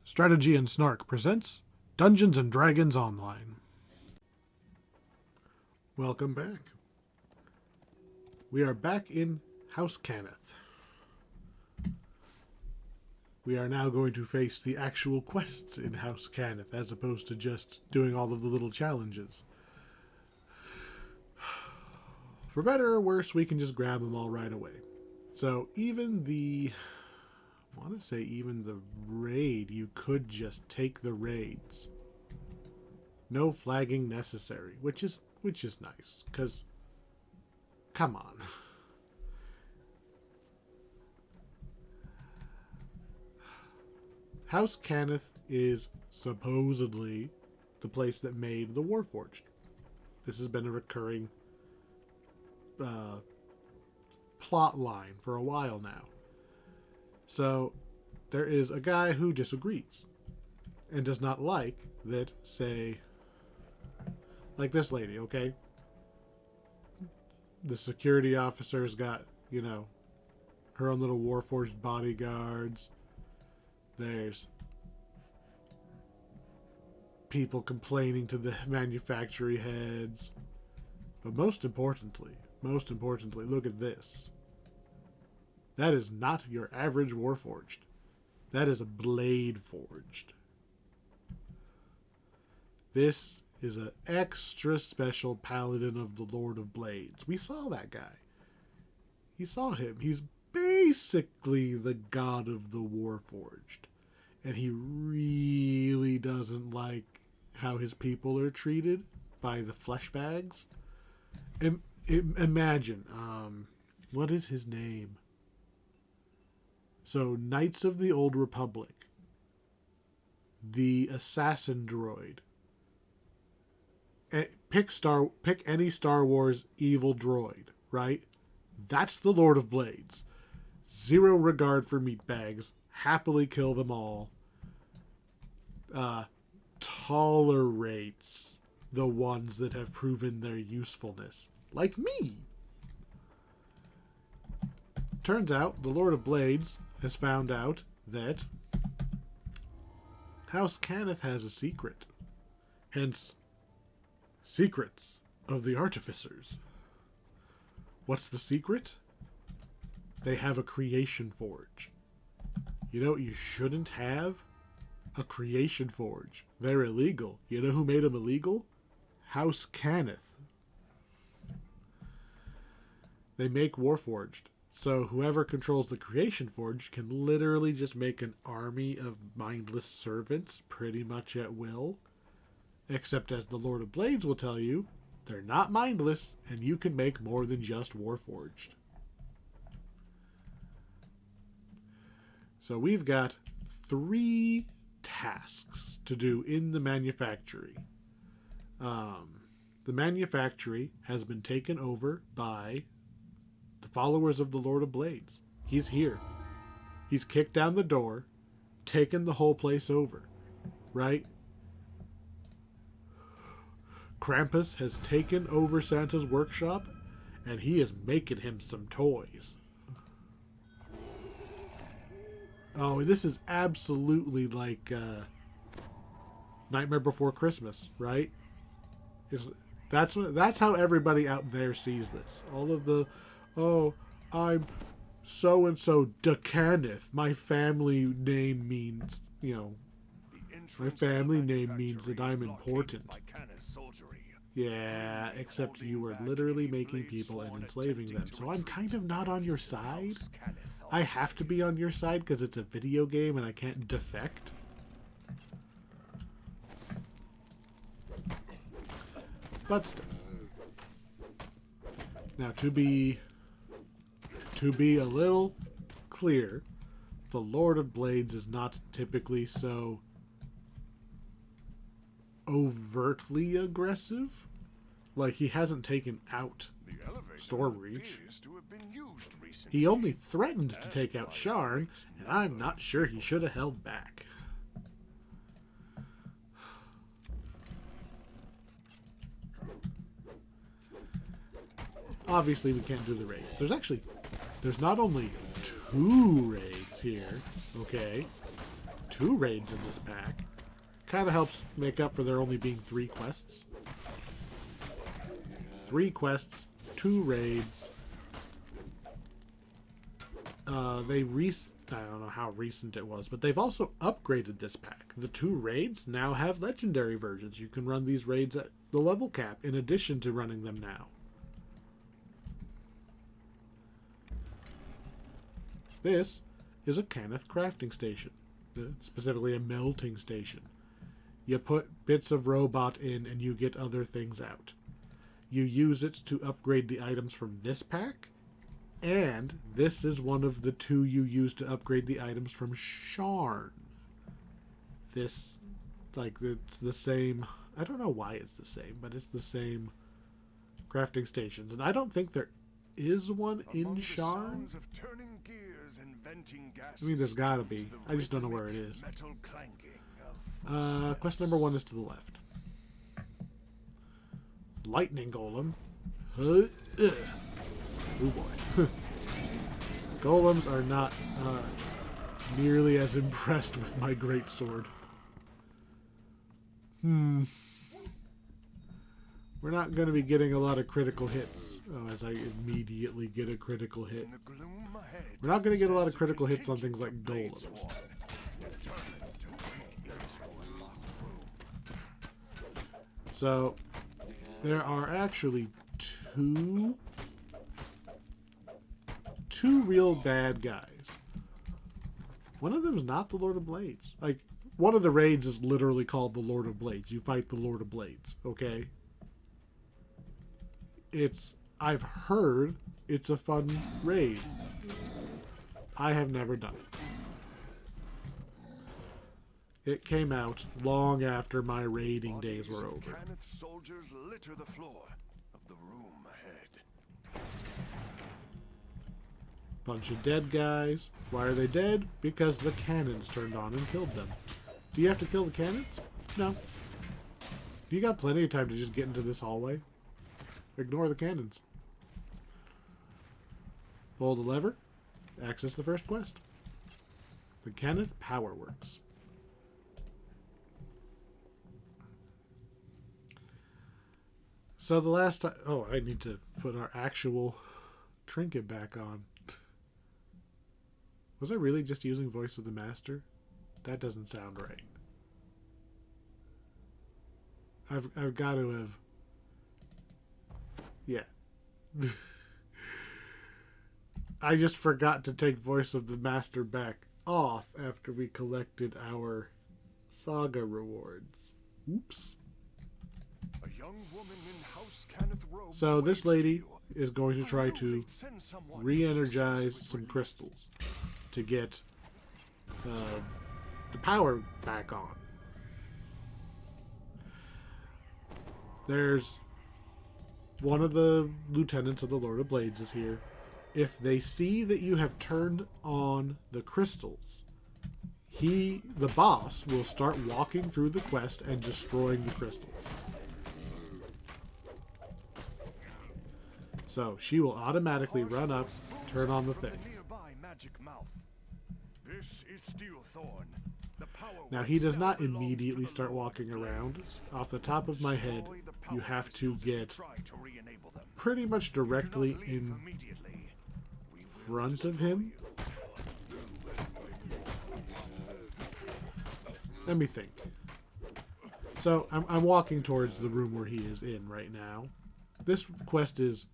Strategy and Snark presents Dungeons and Dragons Online. Welcome back. We are back in House Cannith. We are now going to face the actual quests in House Cannith, as opposed to just doing all of the little challenges. For better or worse, we can just grab them all right away. So even the raid, you could just take the raids. No flagging necessary, which is nice, because come on. House Cannith is supposedly the place that made the Warforged. This has been a recurring plot line for a while now. So there is a guy who disagrees and does not like that, say, like this lady, okay? The security officer's got, her own little Warforged bodyguards. There's people complaining to the manufactory heads. But most importantly, look at this. That is not your average Warforged. That is a Bladeforged. This is an extra special paladin of the Lord of Blades. We saw that guy. You saw him. He's basically the god of the Warforged. And he really doesn't like how his people are treated by the flesh bags. Imagine, what is his name? So, Knights of the Old Republic, the assassin droid. Pick any Star Wars evil droid, right? That's the Lord of Blades. Zero regard for meat bags. Happily kill them all. Tolerates the ones that have proven their usefulness. Like me. Turns out the Lord of Blades has found out that House Cannith has a secret. Hence, secrets of the Artificers. What's the secret? They have a creation forge. You know what you shouldn't have? A creation forge. They're illegal. You know who made them illegal? House Cannith. They make Warforged. So whoever controls the creation forge can literally just make an army of mindless servants pretty much at will. Except, as the Lord of Blades will tell you, they're not mindless, and you can make more than just Warforged. So we've got 3 tasks to do in the manufactory. The manufactory has been taken over by the followers of the Lord of Blades. He's here. He's kicked down the door, taken the whole place over, right? Krampus has taken over Santa's workshop, and he is making him some toys. Oh, this is absolutely like Nightmare Before Christmas, right? That's how everybody out there sees this. All of the, oh, I'm so-and-so Cannith. My family name means, my family name means that I'm important. Yeah, except you were literally making people and enslaving them. So I'm kind of not on your side. I have to be on your side because it's a video game and I can't defect. But still. Now, to be a little clear, the Lord of Blades is not typically so overtly aggressive. Like, he hasn't taken out Stormbreach. He only threatened to take out Sharn, and I'm not sure he should have held back. Obviously, we can't do the raids. There's not only 2 raids here, okay? 2 raids in this pack. Kind of helps make up for there only being 3 quests. 3 quests, 2 raids. I don't know how recent it was, but they've also upgraded this pack. The 2 raids now have legendary versions. You can run these raids at the level cap in addition to running them now. This is a Cannith crafting station, specifically a melting station. You put bits of robot in and you get other things out. You use it to upgrade the items from this pack, and this is one of the 2 you use to upgrade the items from Sharn. This, like, it's the same. I don't know why it's the same, but it's the same crafting stations. And I don't think there is one in Sharn. I mean, there's gotta be. I just don't know where it is. Quest number 1 is to the left. Lightning Golem. Oh boy. Golems are not nearly as impressed with my greatsword. We're not going to be getting a lot of critical hits. Oh, as I immediately get a critical hit. We're not going to get a lot of critical hits on things like golems. So, there are actually two real bad guys. One of them is not the Lord of Blades. Like, one of the raids is literally called the Lord of Blades. You fight the Lord of Blades, okay? I've heard it's a fun raid. I have never done it. It came out long after my raiding days were over. Cannith soldiers litter the floor of the room ahead. Bunch of dead guys. Why are they dead? Because the cannons turned on and killed them. Do you have to kill the cannons? No. You got plenty of time to just get into this hallway. Ignore the cannons. Pull the lever. Access the first quest. The Cannith Power Works. So the last time... Oh, I need to put our actual trinket back on. Was I really just using Voice of the Master? That doesn't sound right. I've got to have... Yeah. I just forgot to take Voice of the Master back off after we collected our saga rewards. Oops. A young woman in House Cannith robes So this lady you. is going to try to re-energize some crystals to get the power back on. There's one of the lieutenants of the Lord of Blades is here. If they see that you have turned on the crystals, the boss, will start walking through the quest and destroying the crystals. So she will automatically run up, turn on the thing. Now he does not immediately start walking around. Off the top of my head, you have to get pretty much directly in front of him. Let me think. So I'm walking towards the room where he is in right now. This quest is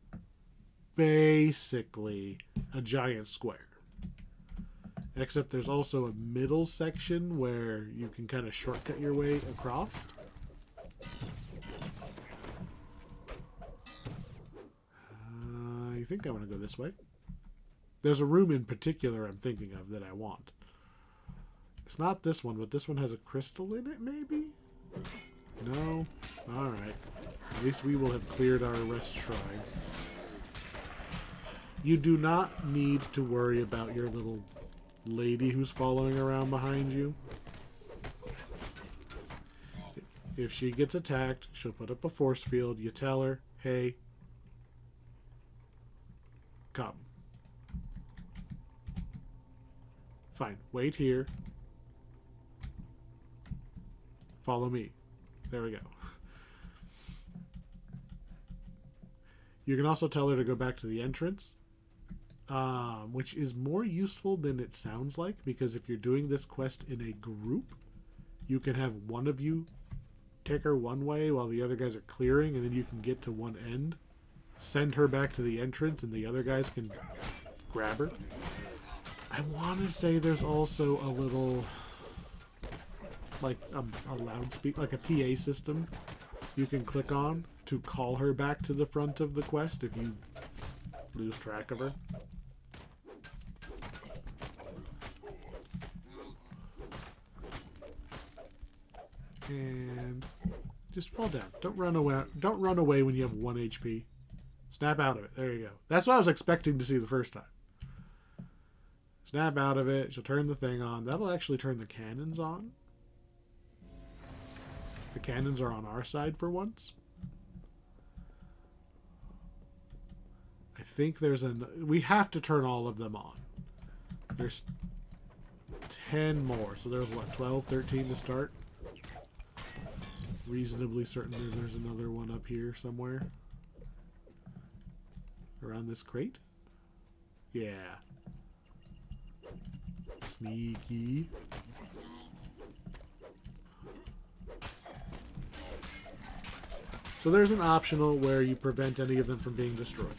basically a giant square. Except there's also a middle section where you can kind of shortcut your way across. I think I want to go this way. There's a room in particular I'm thinking of that I want. It's not this one, but this one has a crystal in it, maybe? No? Alright. At least we will have cleared our rest shrine. You do not need to worry about your little lady who's following around behind you. If she gets attacked, she'll put up a force field. You tell her, hey, come. Fine, wait here. Follow me. There we go. You can also tell her to go back to the entrance, which is more useful than it sounds like, because if you're doing this quest in a group, you can have one of you take her one way while the other guys are clearing, and then you can get to one end, send her back to the entrance, and the other guys can grab her. I want to say there's also a little, like a loudspeaker, like a PA system you can click on to call her back to the front of the quest if you lose track of her. And just fall down. Don't run away. Don't run away when you have 1 HP. Snap out of it. There you go. That's what I was expecting to see the first time. Snap out of it. She'll turn the thing on. That'll actually turn the cannons on. The cannons are on our side for once. I think there's we have to turn all of them on. There's 10 more. So there's what, 12, 13 to start? Reasonably certain there's another one up here somewhere. Around this crate? Yeah. Sneaky. So there's an optional where you prevent any of them from being destroyed.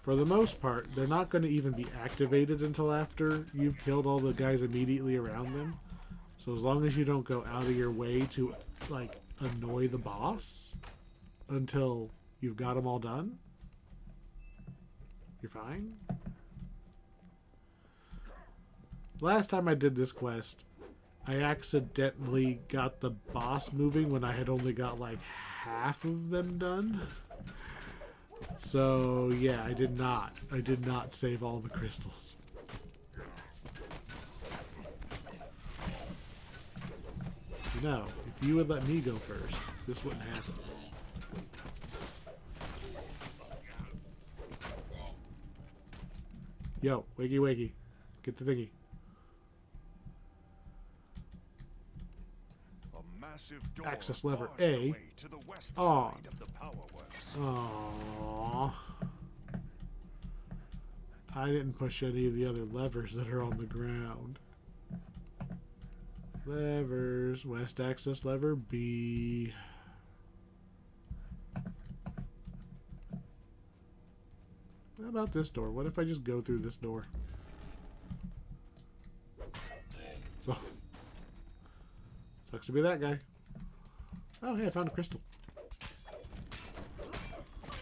For the most part, they're not going to even be activated until after you've killed all the guys immediately around them. So as long as you don't go out of your way to, like, annoy the boss until you've got them all done, you're fine. Last time I did this quest, I accidentally got the boss moving when I had only got like half of them done. So yeah, I did not save all the crystals. You know, if you would let me go first, this wouldn't happen. Yo, wakey wakey. Get the thingy. Access lever A on. Aww. I didn't push any of the other levers that are on the ground. Levers. West access lever B. How about this door? What if I just go through this door? Oh. Sucks to be that guy. Oh, hey, I found a crystal.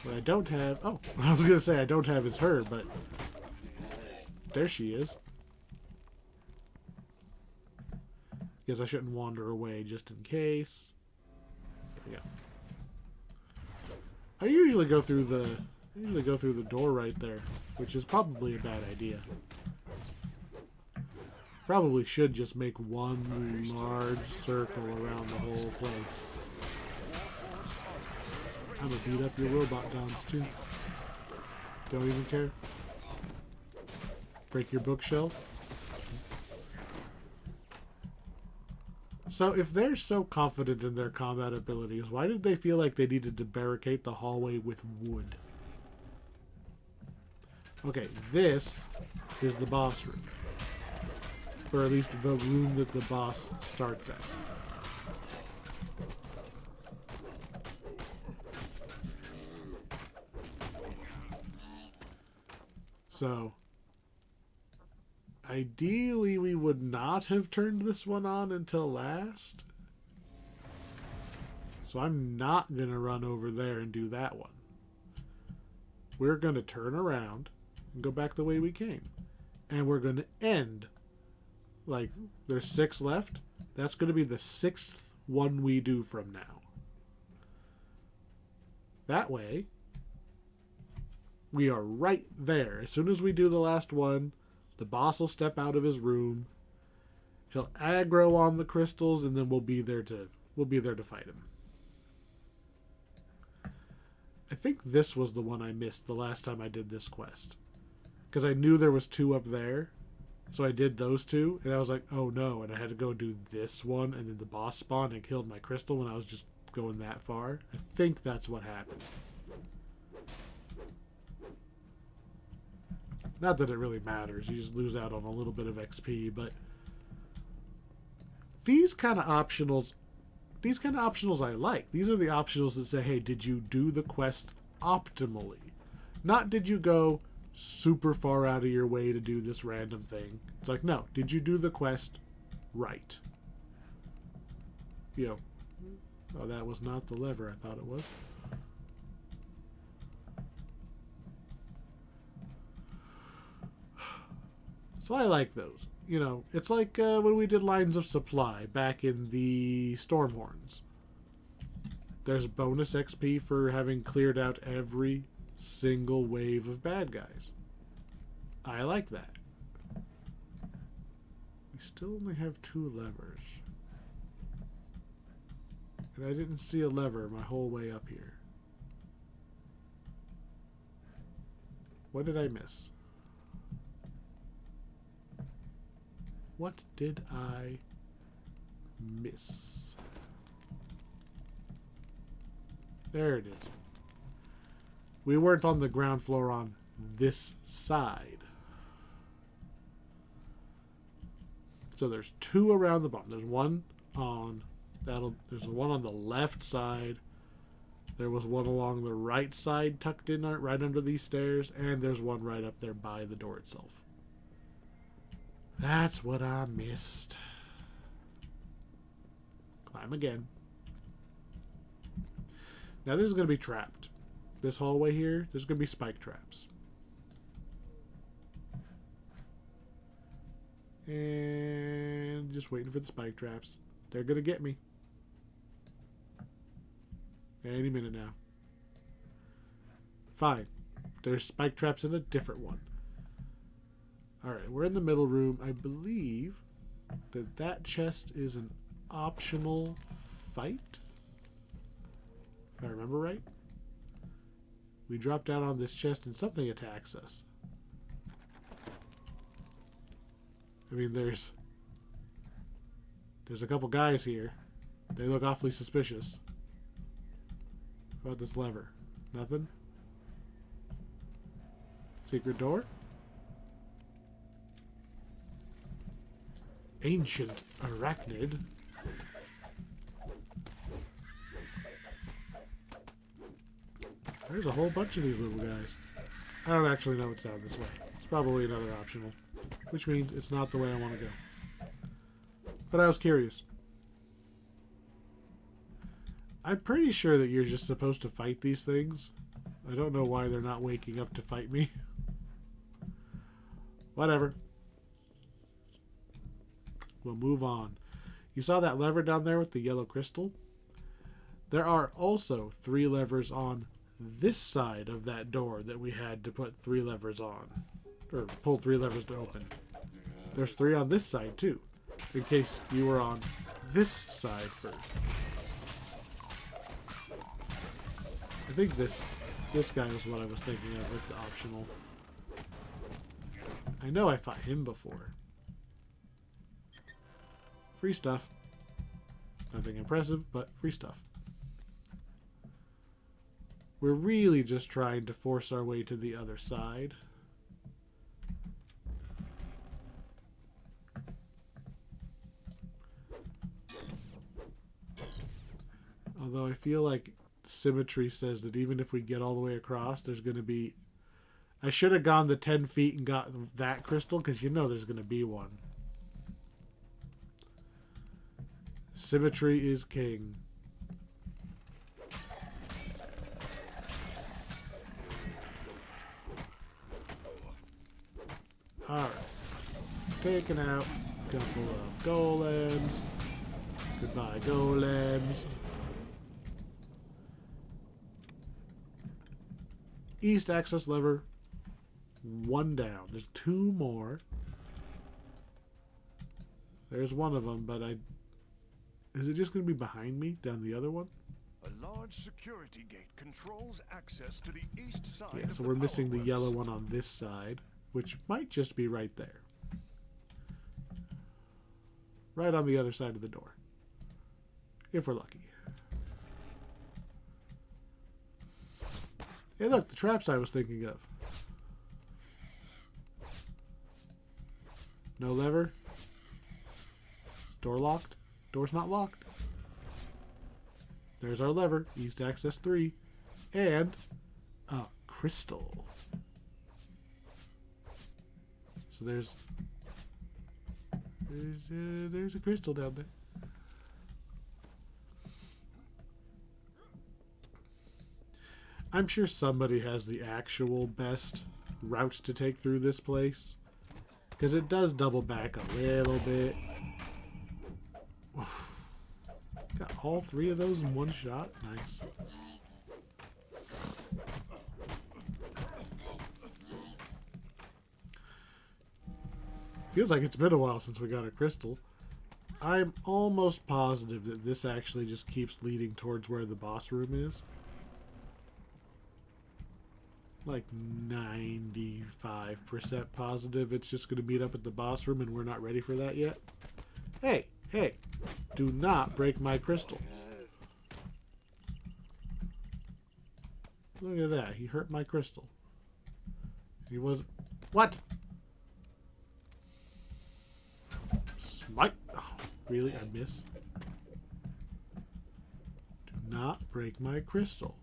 What I don't have... Oh, I was going to say I don't have is her, but... There she is. Guess I shouldn't wander away just in case. Yeah. I usually go through the door right there, which is probably a bad idea. Probably should just make one large circle around the whole place. I'm gonna beat up your robot dons too. Don't even care. Break your bookshelf. So if they're so confident in their combat abilities, why did they feel like they needed to barricade the hallway with wood? Okay, this is the boss room. Or at least the room that the boss starts at. So, ideally we would not have turned this one on until last. So I'm not going to run over there and do that one. We're going to turn around and go back the way we came. And we're going to end. Like, there's 6 left. That's going to be the 6th one we do from now. That way, we are right there. As soon as we do the last one, the boss will step out of his room. He'll aggro on the crystals, and then we'll be there to fight him. I think this was the one I missed the last time I did this quest, because I knew there was 2 up there. So I did those two, and I was like, oh no, and I had to go do this one, and then the boss spawned and killed my crystal when I was just going that far. I think that's what happened. Not that it really matters, you just lose out on a little bit of XP, but these kind of optionals I like. These are the optionals that say, hey, did you do the quest optimally? Not did you go super far out of your way to do this random thing. It's like, no, did you do the quest right? You know, oh, that was not the lever I thought it was. So I like those. You know, it's like when we did Lines of Supply back in the Stormhorns. There's bonus XP for having cleared out every single wave of bad guys. I like that. We still only have 2 levers. And I didn't see a lever my whole way up here. What did I miss? What did I miss? There it is. We weren't on the ground floor on this side. So there's 2 around the bottom. There's one on there's one on the left side. There was one along the right side tucked in right under these stairs, and there's one right up there by the door itself. That's what I missed. Climb again. Now this is going to be trapped. This hallway here, there's going to be spike traps. And just waiting for the spike traps. They're going to get me. Any minute now. Fine. There's spike traps in a different one. Alright, we're in the middle room. I believe that chest is an optional fight. If I remember right. We drop down on this chest and something attacks us. I mean, there's a couple guys here. They look awfully suspicious. How about this lever? Nothing? Secret door? Ancient arachnid. There's a whole bunch of these little guys. I don't actually know what's down this way. It's probably another optional. Which means it's not the way I want to go. But I was curious. I'm pretty sure that you're just supposed to fight these things. I don't know why they're not waking up to fight me. Whatever. We'll move on. You saw that lever down there with the yellow crystal? There are also 3 levers on this side of that door that we had to put 3 levers on. Or pull 3 levers to open. There's 3 on this side too. In case you were on this side first. I think this guy was what I was thinking of with the optional. I know I fought him before. Free stuff. Nothing impressive, but free stuff. We're really just trying to force our way to the other side. Although I feel like symmetry says that even if we get all the way across, there's going to be... I should have gone the 10 feet and got that crystal, because you know there's going to be one. Symmetry is king. Alright. Taking out a couple of golems. Goodbye, golems. East access lever. 1 down. There's 2 more. There's one of them, but is it just going to be behind me down the other one? A large security gate controls access to the east side. Yeah, so we're missing the yellow one on this side, which might just be right there. right on the other side of the door. If we're lucky. Hey, look, the traps I was thinking of. No lever. Door locked. Door's not locked. There's our lever. East access 3. And a crystal. So there's a crystal down there. I'm sure somebody has the actual best route to take through this place. Because it does double back a little bit. Got all 3 of those in one shot. Nice. Feels like it's been a while since we got a crystal. I'm almost positive that this actually just keeps leading towards where the boss room is. Like 95% positive it's just going to meet up at the boss room and we're not ready for that yet. Hey, hey, do not break my crystal. Look at that, he hurt my crystal. He was... What? Smite! Oh, really? I miss? Do not break my crystal.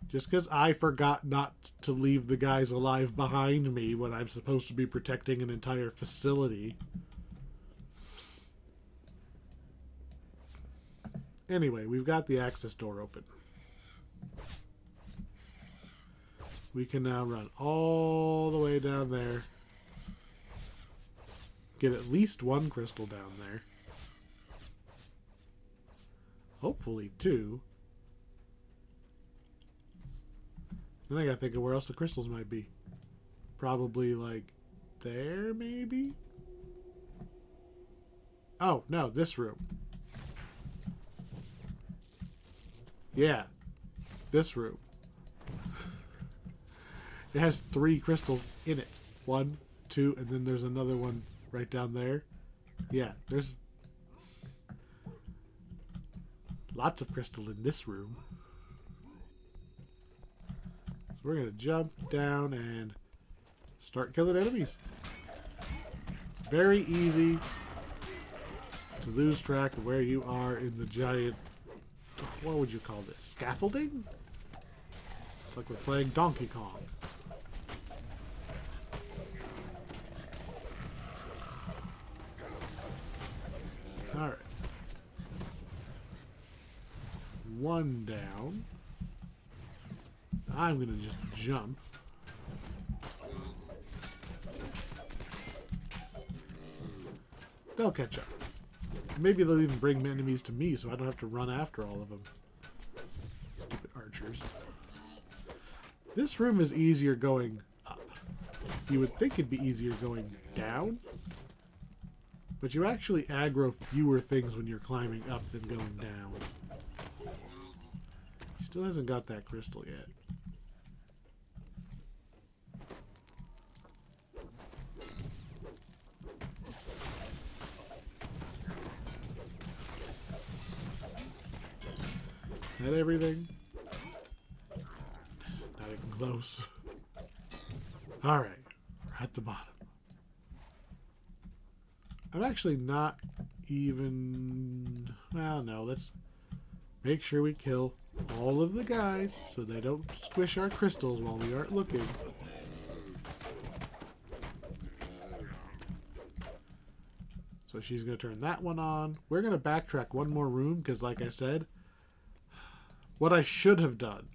Just because I forgot not to leave the guys alive behind me when I'm supposed to be protecting an entire facility. Anyway, we've got the access door open. We can now run all the way down there. Get at least 1 crystal down there. Hopefully 2. Then I gotta think of where else the crystals might be. Probably like there, maybe? Oh, no, this room. Yeah, this room. It has 3 crystals in it. 1, 2, and then there's another one right down there. Yeah, there's lots of crystal in this room. So we're going to jump down and start killing enemies. It's very easy to lose track of where you are in the giant... What would you call this? Scaffolding? It's like we're playing Donkey Kong. Alright. 1 down. I'm gonna just jump. They'll catch up. Maybe they'll even bring enemies to me so I don't have to run after all of them. Stupid archers. This room is easier going up. You would think it'd be easier going down. But you actually aggro fewer things when you're climbing up than going down. He still hasn't got that crystal yet. Is that everything? Not even close. Alright, we're at the bottom. I'm actually not even... Well, no, let's make sure we kill all of the guys so they don't squish our crystals while we aren't looking. So she's going to turn that one on. We're going to backtrack 1 more room because, like I said, what I should have done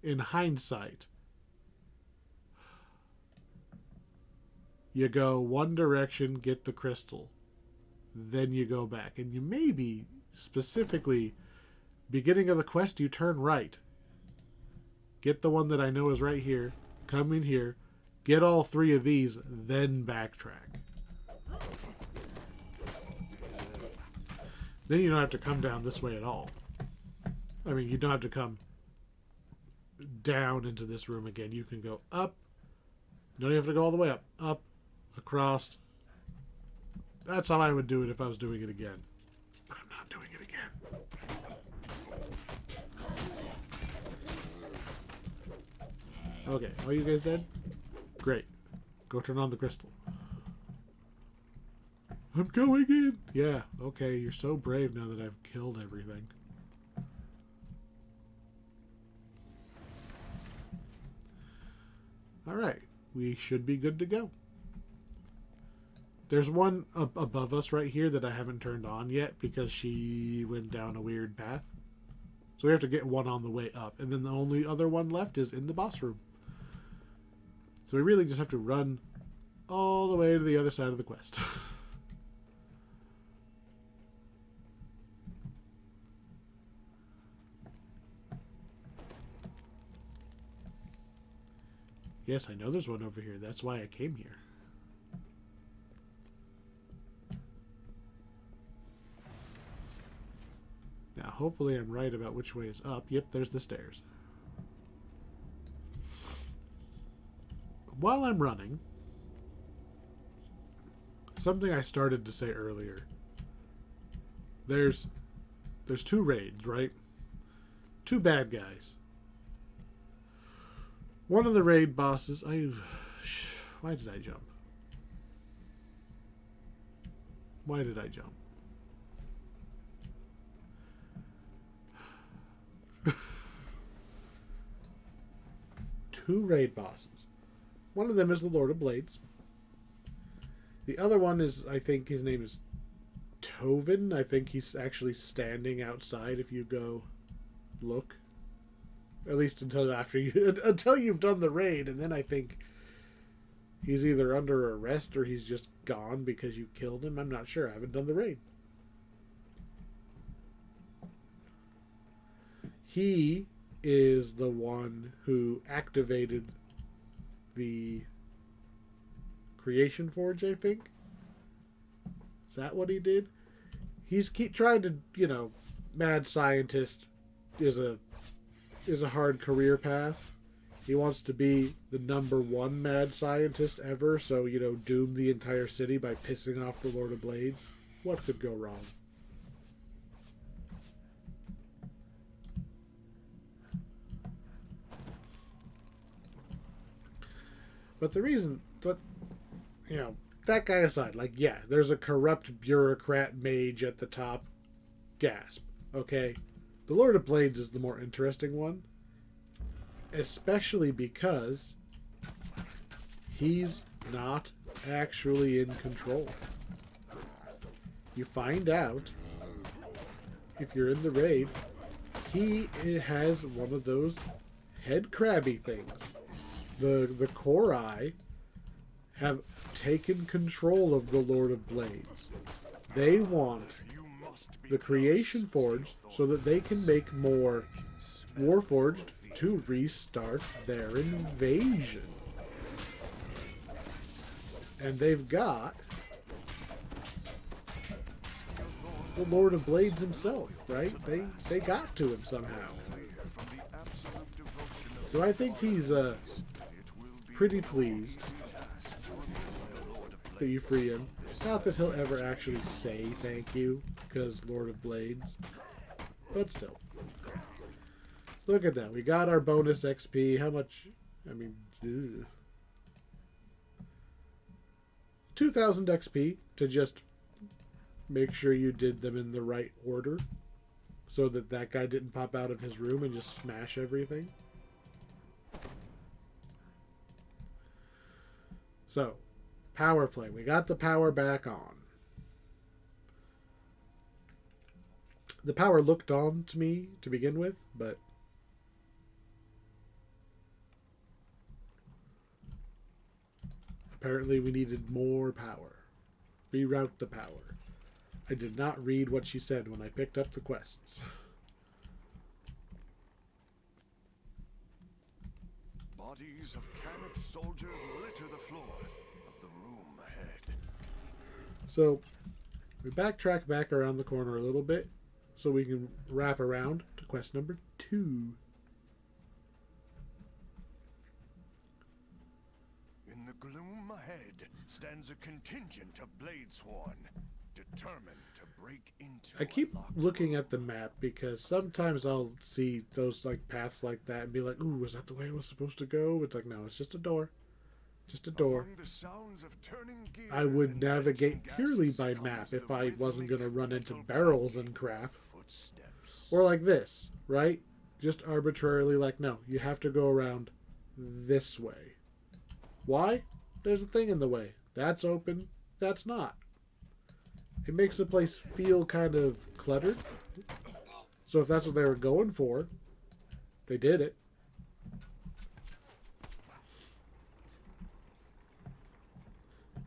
in hindsight, you go 1 direction, get the crystal, then you go back. And you maybe, specifically, beginning of the quest, you turn right. Get the one that I know is right here, come in here, get all 3 of these, then backtrack. Then you don't have to come down this way at all. I mean, you don't have to come down into this room again. You can go up. You don't even have to go all the way up. Up, across, That's how I would do it if I was doing it again. But I'm not doing it again. Okay, are you guys dead? Great. Go turn on the crystal. I'm going in! Yeah, okay, you're so brave now that I've killed everything. Alright, we should be good to go. There's one above us right here that I haven't turned on yet because she went down a weird path. So we have to get one on the way up. And then the only other one left is in the boss room. So we really just have to run all the way to the other side of the quest. Yes, I know there's one over here. That's why I came here. Now, hopefully I'm right about which way is up. Yep, there's the stairs. While I'm running, something I started to say earlier. There's two raids, right? Two bad guys. One of the raid bosses... Why did I jump? Why did I jump? Two raid bosses. One of them is the Lord of Blades. The other one is, I think his name is Tovin. I think he's actually standing outside if you go look. At least until you've done the raid, and then I think he's either under arrest or he's just gone because you killed him. I'm not sure. I haven't done the raid. He is the one who activated the Creation Forge, I think. Is that what he did? He's trying to, mad scientist is a hard career path. He wants to be the #1 mad scientist ever, so, doom the entire city by pissing off the Lord of Blades. What could go wrong? But the reason, that guy aside, there's a corrupt bureaucrat mage at the top. Gasp. Okay? The Lord of Blades is the more interesting one. Especially because he's not actually in control. You find out, if you're in the raid, he has one of those head crabby things. The Core Eye have taken control of the Lord of Blades. They want the Creation Forge so that they can make more Warforged to restart their invasion. And they've got the Lord of Blades himself, right? They got to him somehow. So I think he's pretty pleased that you free him. Not that he'll ever actually say thank you, because Lord of Blades. But still. Look at that. We got our bonus XP. How much? I mean, 2,000 XP to just make sure you did them in the right order. So that guy didn't pop out of his room and just smash everything. So, power play. We got the power back on. The power looked on to me to begin with, but apparently we needed more power. Reroute the power. I did not read what she said when I picked up the quests. Bodies of Cannith soldiers litter the floor of the room ahead. So, we backtrack back around the corner a little bit so we can wrap around to quest number 2. In the gloom ahead stands a contingent of Bladesworn, determined to break into I keep a locked looking room. at the map because sometimes I'll see those like paths like that and be like, "Ooh, was that the way it was supposed to go?" It's like, no, it's just a door, just a door. Among the sounds of turning gears I would and navigate venting purely gases by comes map the if I wasn't rhythmic gonna run into metal barrels clanking and crap, footsteps. or like this, right? Just arbitrarily, like, no, you have to go around this way. Why? There's a thing in the way. That's open. That's not. It makes the place feel kind of cluttered. So if that's what they were going for, they did it.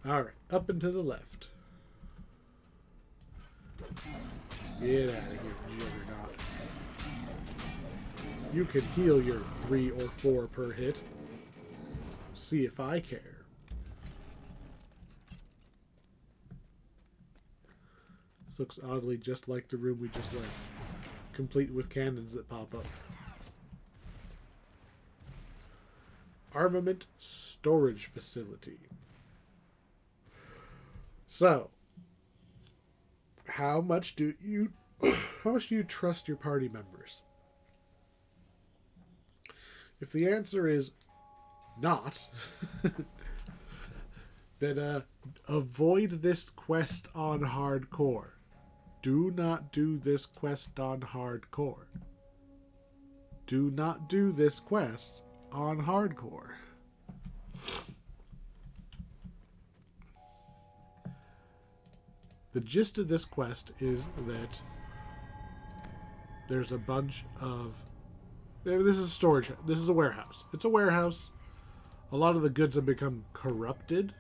Alright, up and to the left. Get out of here, Juggernaut. You can heal your 3 or 4 per hit. See if I care. This looks oddly just like the room we just left, complete with cannons that pop up. Armament storage facility. So, how much do you trust your party members? If the answer is not, then avoid this quest on hardcore. Do not do this quest on hardcore. Do not do this quest on hardcore. The gist of this quest is that there's a bunch of... This is storage. This is a warehouse. It's a warehouse. A lot of the goods have become corrupted.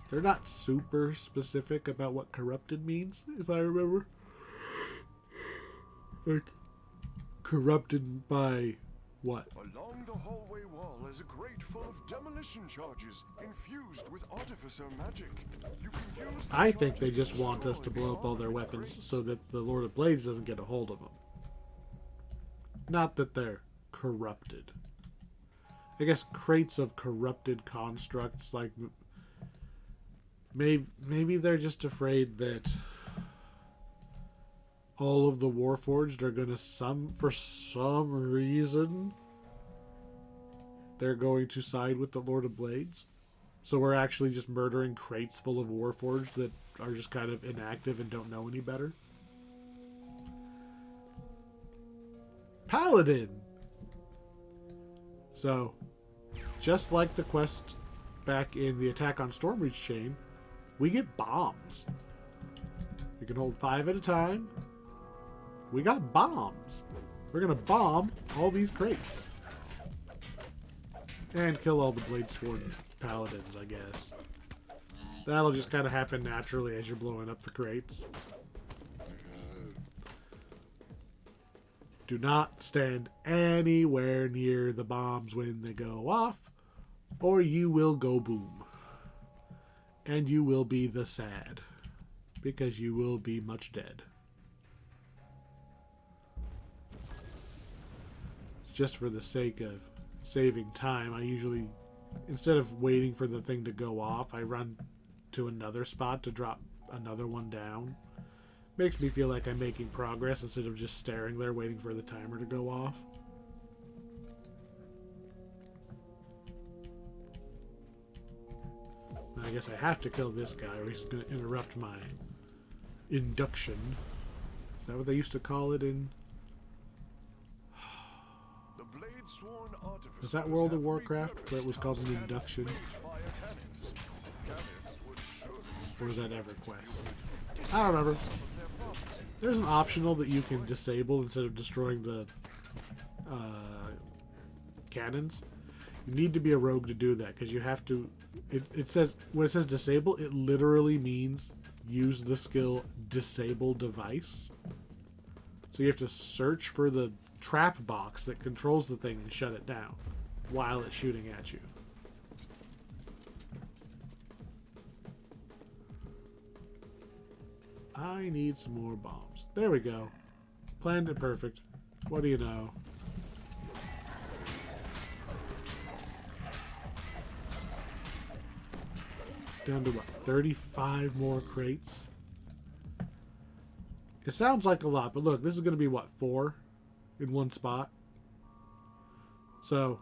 They're not super specific about what corrupted means, if I remember. Like, corrupted by what? Along the hallway wall is a grate full of demolition charges infused with artificer magic. You can use the I think they charges just want us to destroy blow up all their armored weapons crates. so that the Lord of Blades doesn't get a hold of them. Not that they're corrupted. I guess crates of corrupted constructs, like... Maybe they're just afraid that all of the Warforged are gonna for some reason, they're going to side with the Lord of Blades. So we're actually just murdering crates full of Warforged that are just kind of inactive and don't know any better. Paladin! So, just like the quest back in the Attack on Stormreach chain, we get bombs. We can hold 5 at a time. We got bombs. We're gonna bomb all these crates. And kill all the Bladesword paladins, I guess. That'll just kind of happen naturally as you're blowing up the crates. Do not stand anywhere near the bombs when they go off, or you will go boom. And you will be the sad, because you will be much dead. Just for the sake of saving time, I usually, instead of waiting for the thing to go off, I run to another spot to drop another one down. Makes me feel like I'm making progress instead of just staring there waiting for the timer to go off. I guess I have to kill this guy or he's going to interrupt my induction. Is that what they used to call it in... The Bladesworn artificers Was that World of have Warcraft where it was called an repurposed induction? Cannith cannons. Cannith would surely Or was that EverQuest? I don't remember. There's an optional that you can disable instead of destroying the cannons. You need to be a rogue to do that because you have to... It says, when it says disable, it literally means use the skill disable device. So you have to search for the trap box that controls the thing and shut it down while it's shooting at you. I need some more bombs. There we go. Planned it perfect. What do you know? Down to what, 35 more crates? It sounds like a lot, but look, this is going to be what, 4 in one spot? So,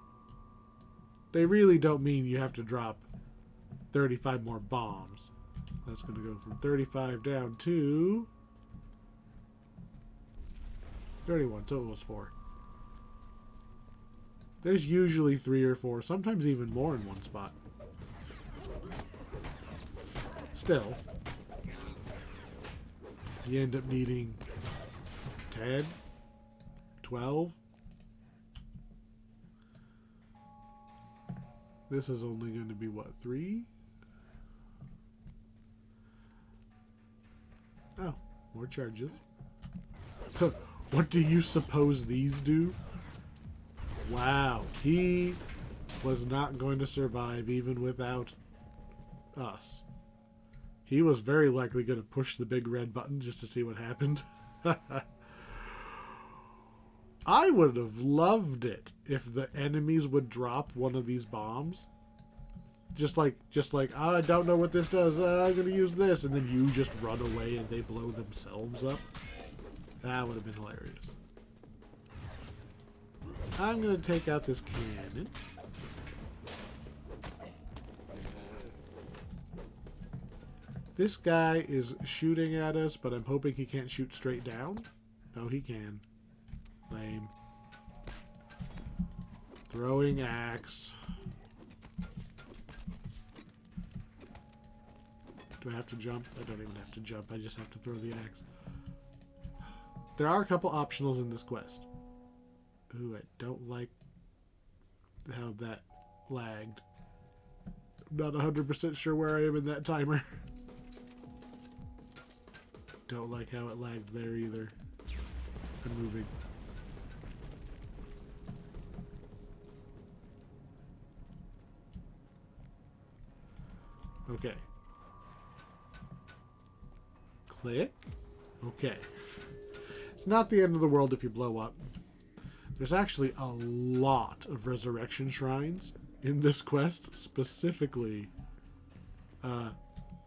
they really don't mean you have to drop 35 more bombs. That's going to go from 35 down to 31, so it was 4. There's usually 3 or 4, sometimes even more in one spot. Still, you end up needing 10, 12. This is only going to be, what, 3? Oh, more charges. What do you suppose these do? Wow, he was not going to survive even without us. He was very likely going to push the big red button just to see what happened. I would have loved it if the enemies would drop one of these bombs. Just like, oh, I don't know what this does. I'm going to use this. And then you just run away and they blow themselves up. That would have been hilarious. I'm going to take out this cannon. This guy is shooting at us, but I'm hoping he can't shoot straight down. No, he can. Lame. Throwing axe. Do I have to jump? I don't even have to jump. I just have to throw the axe. There are a couple optionals in this quest. Ooh, I don't like how that lagged. I'm not 100% sure where I am in that timer. Don't like how it lagged there either. I'm moving. Okay. Click. Okay. It's not the end of the world if you blow up. There's actually a lot of resurrection shrines in this quest, specifically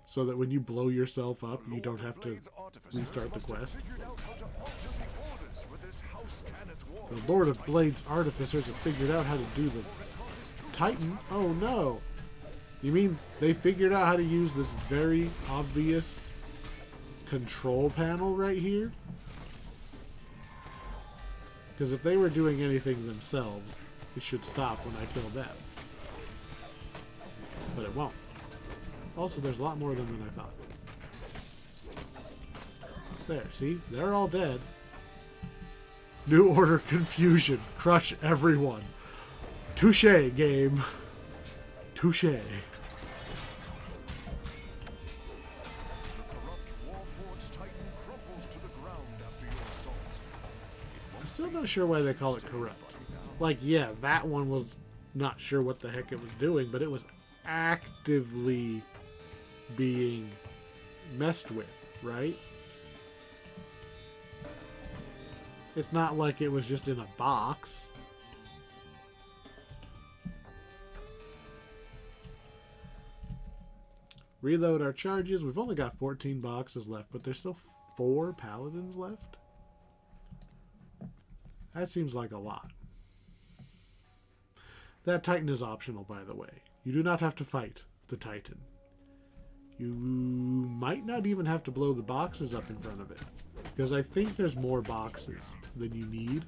so that when you blow yourself up, you don't have to restart the quest. The Lord of Blades Artificers have figured out how to do the Titan. Oh no! You mean they figured out how to use this very obvious control panel right here? Because if they were doing anything themselves, it should stop when I kill them. But it won't. Also, there's a lot more of them than I thought. There, see? They're all dead. New Order confusion. Crush everyone. Touche, game. Touche. I'm still not sure why they call it corrupt. Like, yeah, that one was not sure what the heck it was doing, but it was actively being messed with, right? It's not like it was just in a box. Reload our charges. We've only got 14 boxes left, but there's still 4 paladins left. That seems like a lot. That Titan is optional, by the way. You do not have to fight the Titan. You might not even have to blow the boxes up in front of it, because I think there's more boxes than you need.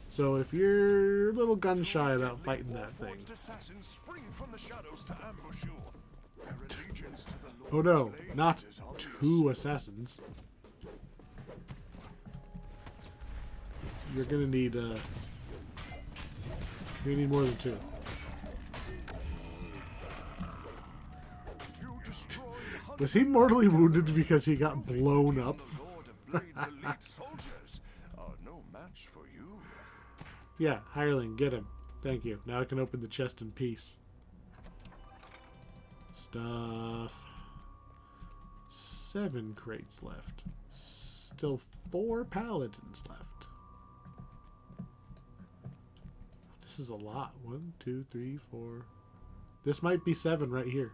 So if you're a little gun shy about fighting that thing. Oh no, not 2 assassins. You're gonna need more than 2. Was he mortally wounded because he got blown up? Yeah, hireling, get him. Thank you. Now I can open the chest in peace. Stuff. 7 crates left. Still 4 paladins left. This is a lot. 1, 2, 3, 4, This might be 7 right here.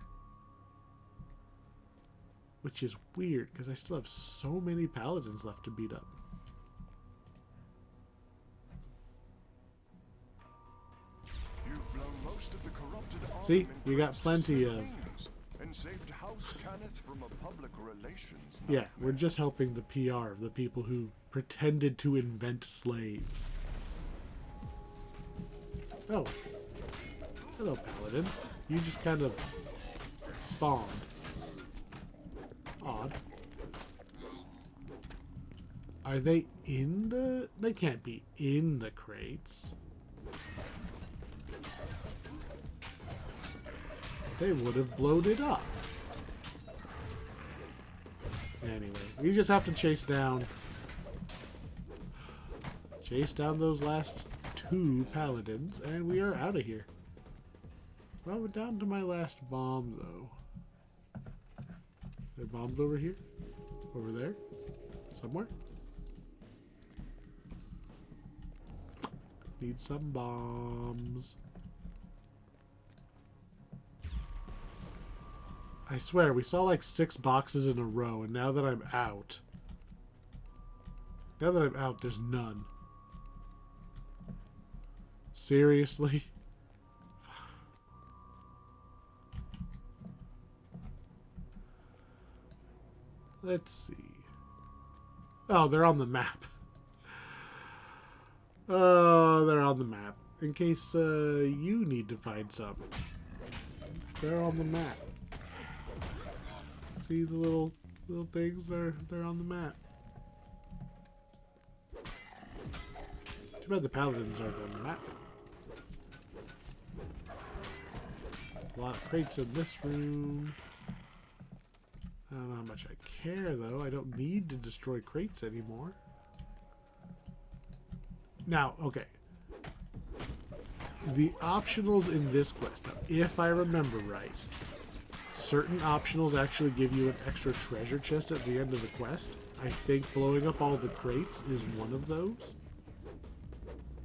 Which is weird, because I still have so many paladins left to beat up. You've blown most of the corrupted See, armament we got crates to plenty of... smithereens and saved House Cannith from a public relations Yeah, nightmare. we're just helping the PR of the people who pretended to invent slaves. Oh. Hello, Paladin. You just kind of spawned. Odd. Are they in the... They can't be in the crates. They would have blown it up. Anyway, we just have to chase down those last 2 paladins, and we are out of here. Well, we're down to my last bomb, though. There are bombs over here? Over there? Somewhere? Need some bombs. I swear, we saw like 6 boxes in a row, and now that I'm out... there's none. Seriously? Let's see. Oh, they're on the map. Oh, they're on the map. In case you need to find some. They're on the map. See the little things? They're on the map. Too bad the paladins aren't on the map. A lot of crates in this room. I don't know how much I care, though. I don't need to destroy crates anymore. Now, okay. The optionals in this quest, if I remember right, certain optionals actually give you an extra treasure chest at the end of the quest. I think blowing up all the crates is one of those.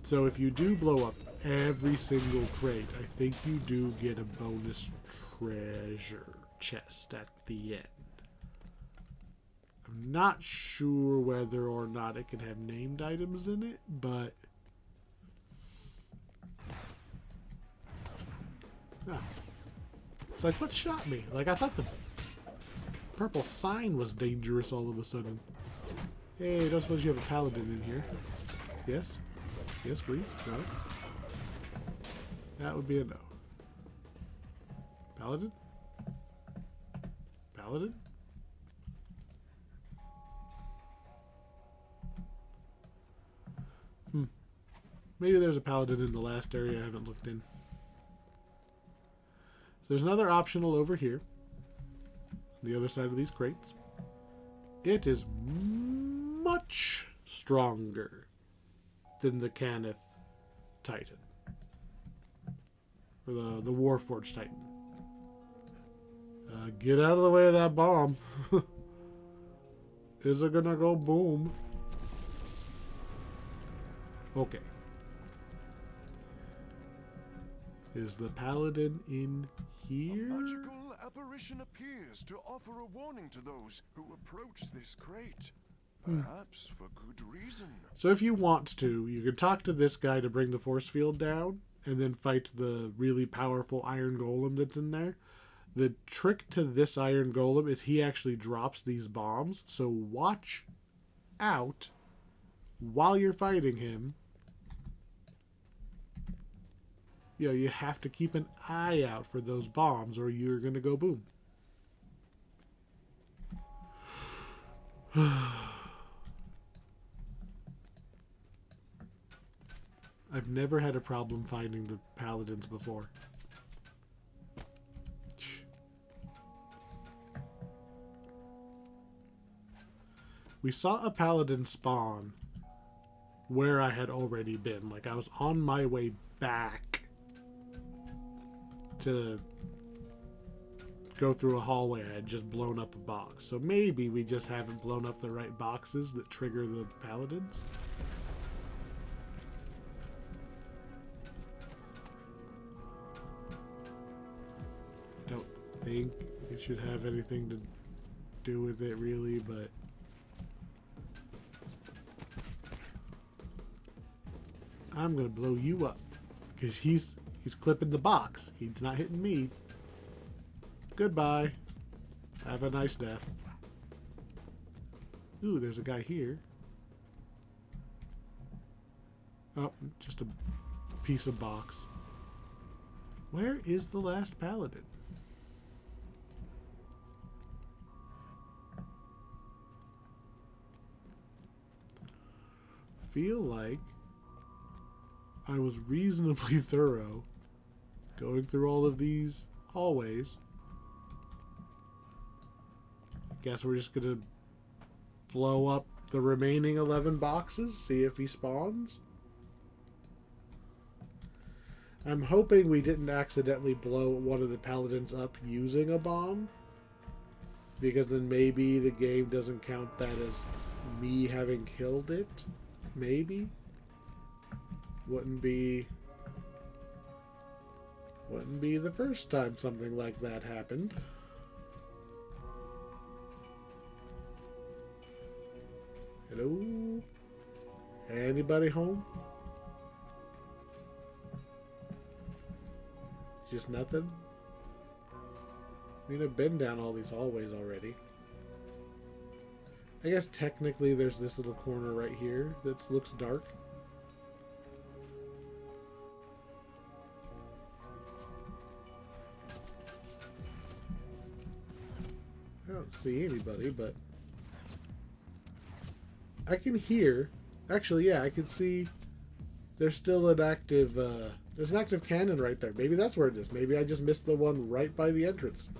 So if you do blow up every single crate, I think you do get a bonus treasure chest at the end. I'm not sure whether or not it can have named items in it, but... Ah. It's like, what shot me? Like, I thought the purple sign was dangerous all of a sudden. Hey, don't suppose you have a paladin in here? Yes? Yes, please. Got it. That would be a no. Paladin? Paladin? Maybe there's a paladin in the last area I haven't looked in. So there's another optional over here. On the other side of these crates. It is much stronger than the Cannith Titan. Or the Warforged Titan. Get out of the way of that bomb. Is it gonna go boom? Okay. Is the paladin in here? A magical apparition appears to offer a warning to those who approach this crate. Perhaps for good reason. So if you want to, you can talk to this guy to bring the force field down, and then fight the really powerful iron golem that's in there. The trick to this iron golem is he actually drops these bombs, so watch out while you're fighting him. You know, you have to keep an eye out for those bombs or you're going to go boom. I've never had a problem finding the paladins before. We saw a paladin spawn where I had already been. Like, I was on my way back to go through a hallway. I had just blown up a box. So maybe we just haven't blown up the right boxes that trigger the paladins. think it should have anything to do with it, really, but I'm gonna blow you up because he's clipping the box. He's not hitting me. Goodbye. Have a nice death. Ooh, there's a guy here. Oh, just a piece of box. Where is the last paladin? Feel like I was reasonably thorough going through all of these hallways. Guess we're just gonna blow up the remaining 11 boxes, see if he spawns. I'm hoping we didn't accidentally blow one of the paladins up using a bomb, because then maybe the game doesn't count that as me having killed it. Maybe. Wouldn't be the first time something like that happened. Hello? Anybody home? Just nothing? I mean, I've been down all these hallways already. I guess technically there's this little corner right here that looks dark. I don't see anybody, but I can hear. Actually, yeah, I can see there's still an active, there's an active cannon right there. Maybe that's where it is. Maybe I just missed the one right by the entrance.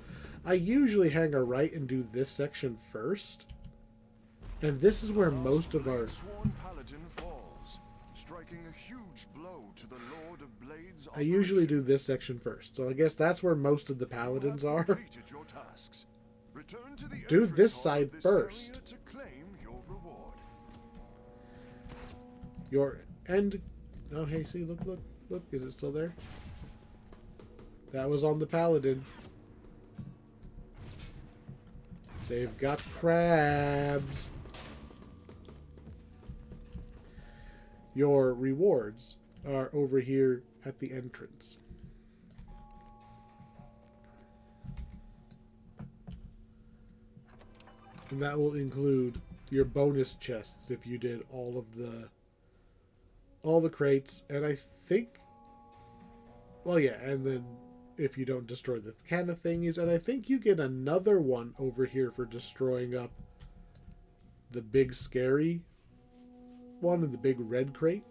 I usually hang a right and do this section first. And this is where most of our... Sworn paladin falls, striking a huge blow to the Lord of Blades. I usually do this section first. So I guess that's where most of the paladins are. Your tasks. Return to the Do this side this first. area to claim your reward. Your end... Oh, hey, see, look, look, look. Is it still there? That was on the paladin. They've got crabs. Your rewards are over here at the entrance. And that will include your bonus chests if you did all the crates, and I think, well, yeah, and then if you don't destroy the Cannith thingies, and I think you get another one over here for destroying up the big scary one in the big red crate.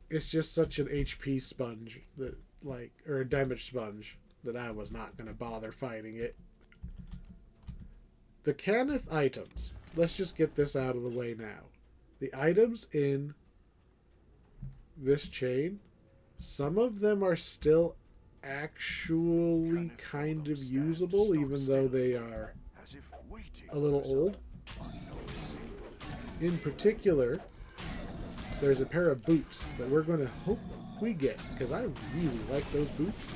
It's just such an HP sponge that, like, or a damage sponge, that I was not going to bother fighting it. The Cannith items. Let's just get this out of the way now. The items in this chain, some of them are still actually kind of usable, even though they are a little old. In particular, there's a pair of boots that we're going to hope we get, because I really like those boots.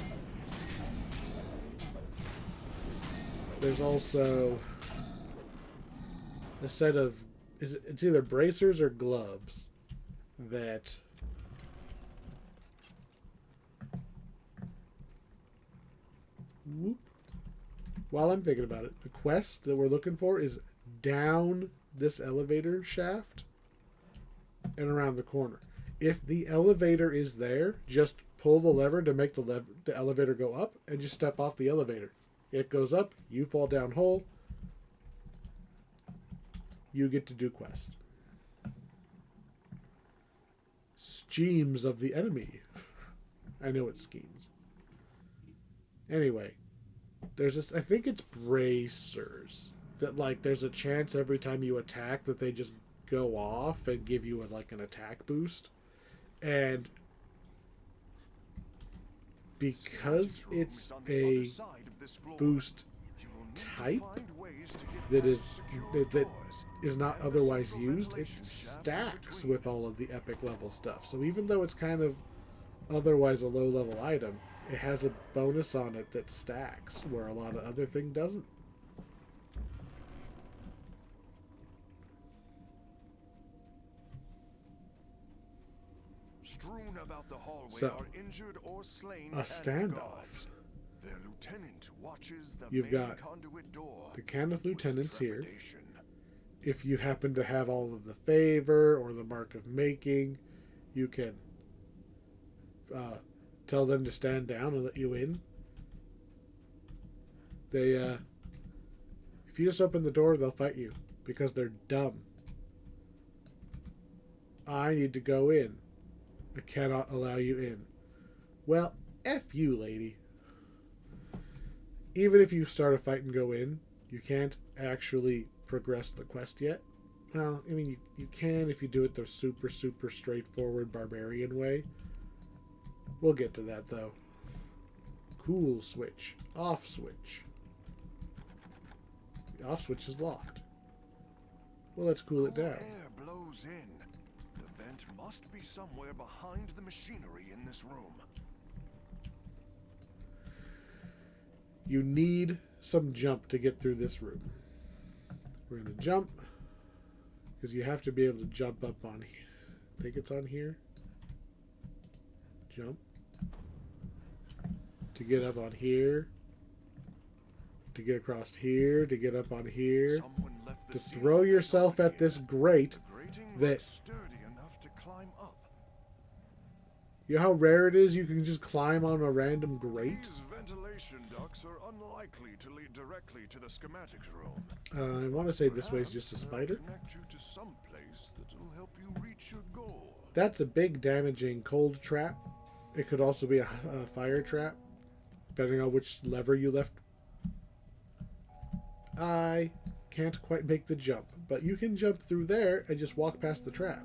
There's also a set of, it's either bracers or gloves that while I'm thinking about it, the quest that we're looking for is down this elevator shaft and around the corner. If the elevator is there, just pull the lever to make the elevator go up and just step off the elevator. It goes up, you fall down whole, you get to do quest. Schemes of the enemy. I know it's schemes. Anyway, there's this, I think it's bracers, that like there's a chance every time you attack that they just go off and give you like an attack boost. And because it's a boost type that is not otherwise used, it stacks with all of the epic level stuff. So even though it's kind of otherwise a low-level item, it has a bonus on it that stacks, where a lot of other thing doesn't. Strewn about the hallway So, are injured or slain a Cannith standoff. guards. Their lieutenant watches the You've main got conduit door. The Cannith with lieutenants here. trepidation. If you happen to have all of the favor or the mark of making, you can tell them to stand down and let you in. They, if you just open the door, they'll fight you because they're dumb. I need to go in. I cannot allow you in. Well, F you, lady. Even if you start a fight and go in, you can't actually progress the quest yet. Well, I mean, you can if you do it the super, super straightforward barbarian way. We'll get to that, though. Cool switch. Off switch. The off switch is locked. Well, let's cool it down. Air blows in. The vent must be somewhere behind the machinery in this room. You need some jump to get through this room. We're going to jump. Because you have to be able to jump up on here. I think it's on here. Jump. To get up on here. To get across here. To get up on here. Someone left the To seal throw vent yourself open at this here. grate The grating that... looks sturdy enough to climb up. You know how rare it is you can just climb on a random grate? These ventilation ducts are unlikely to lead directly to the schematics room. I want to say this way is just a Perhaps spider. they'll connect you to some place that'll help you reach your goal. That's a big damaging cold trap. It could also be a fire trap, depending on which lever you left. I can't quite make the jump, but you can jump through there and just walk past the trap.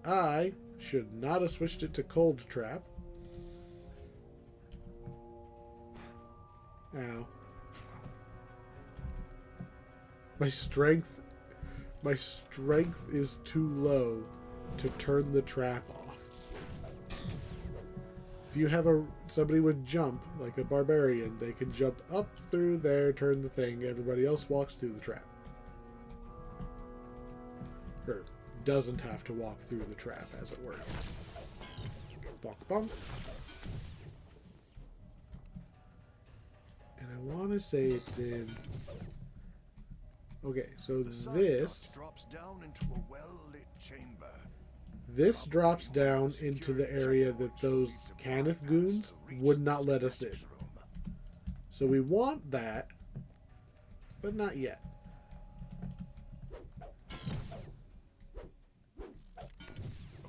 I should not have switched it to cold trap. Ow. My strength is too low to turn the trap off. If you have somebody with jump, like a barbarian, they can jump up through there, turn the thing, everybody else walks through the trap. Or doesn't have to walk through the trap, as it were. Bonk, bonk. And I want to say it's in... Okay, so The side this... duct drops down into a well-lit chamber. This drops down into the area that those Cannith goons would not let us in. So we want that, but not yet. A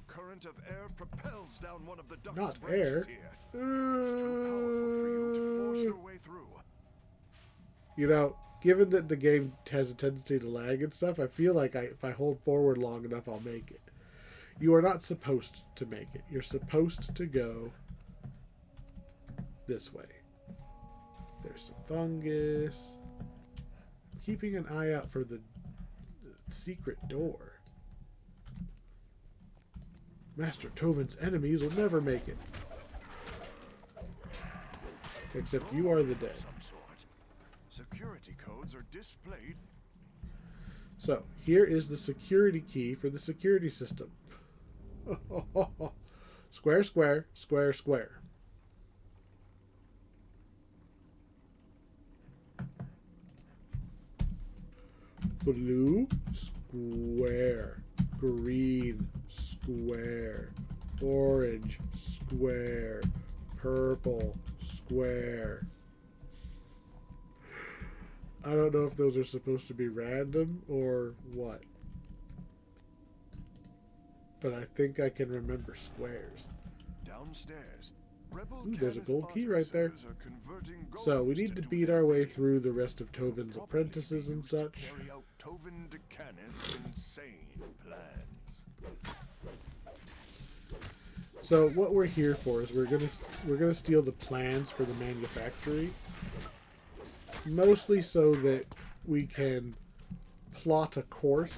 current of air propels down one of the duct's Not branches air. here. It's too powerful for you to force your way through. You know, given that the game has a tendency to lag and stuff, I feel like if I hold forward long enough, I'll make it. You are not supposed to make it. You're supposed to go this way. There's some fungus. I'm keeping an eye out for the secret door. Master Tovin's enemies will never make it. Except you are the dead. Some sort. Security codes are displayed. So, here is the security key for the security system. Square, square, square, square. Blue, square. Green, square. Orange, square. Purple, square. I don't know if those are supposed to be random or what. But I think I can remember squares. Downstairs, rebel Ooh, there's a Cannith gold key right there. artificers are converting So we golems need to do beat their our way bidding. through the rest of Tovin's Probably apprentices and used to such. Carry out Tovin de Cannith's insane plans. So what we're here for is we're gonna steal the plans for the manufactory, mostly so that we can plot a course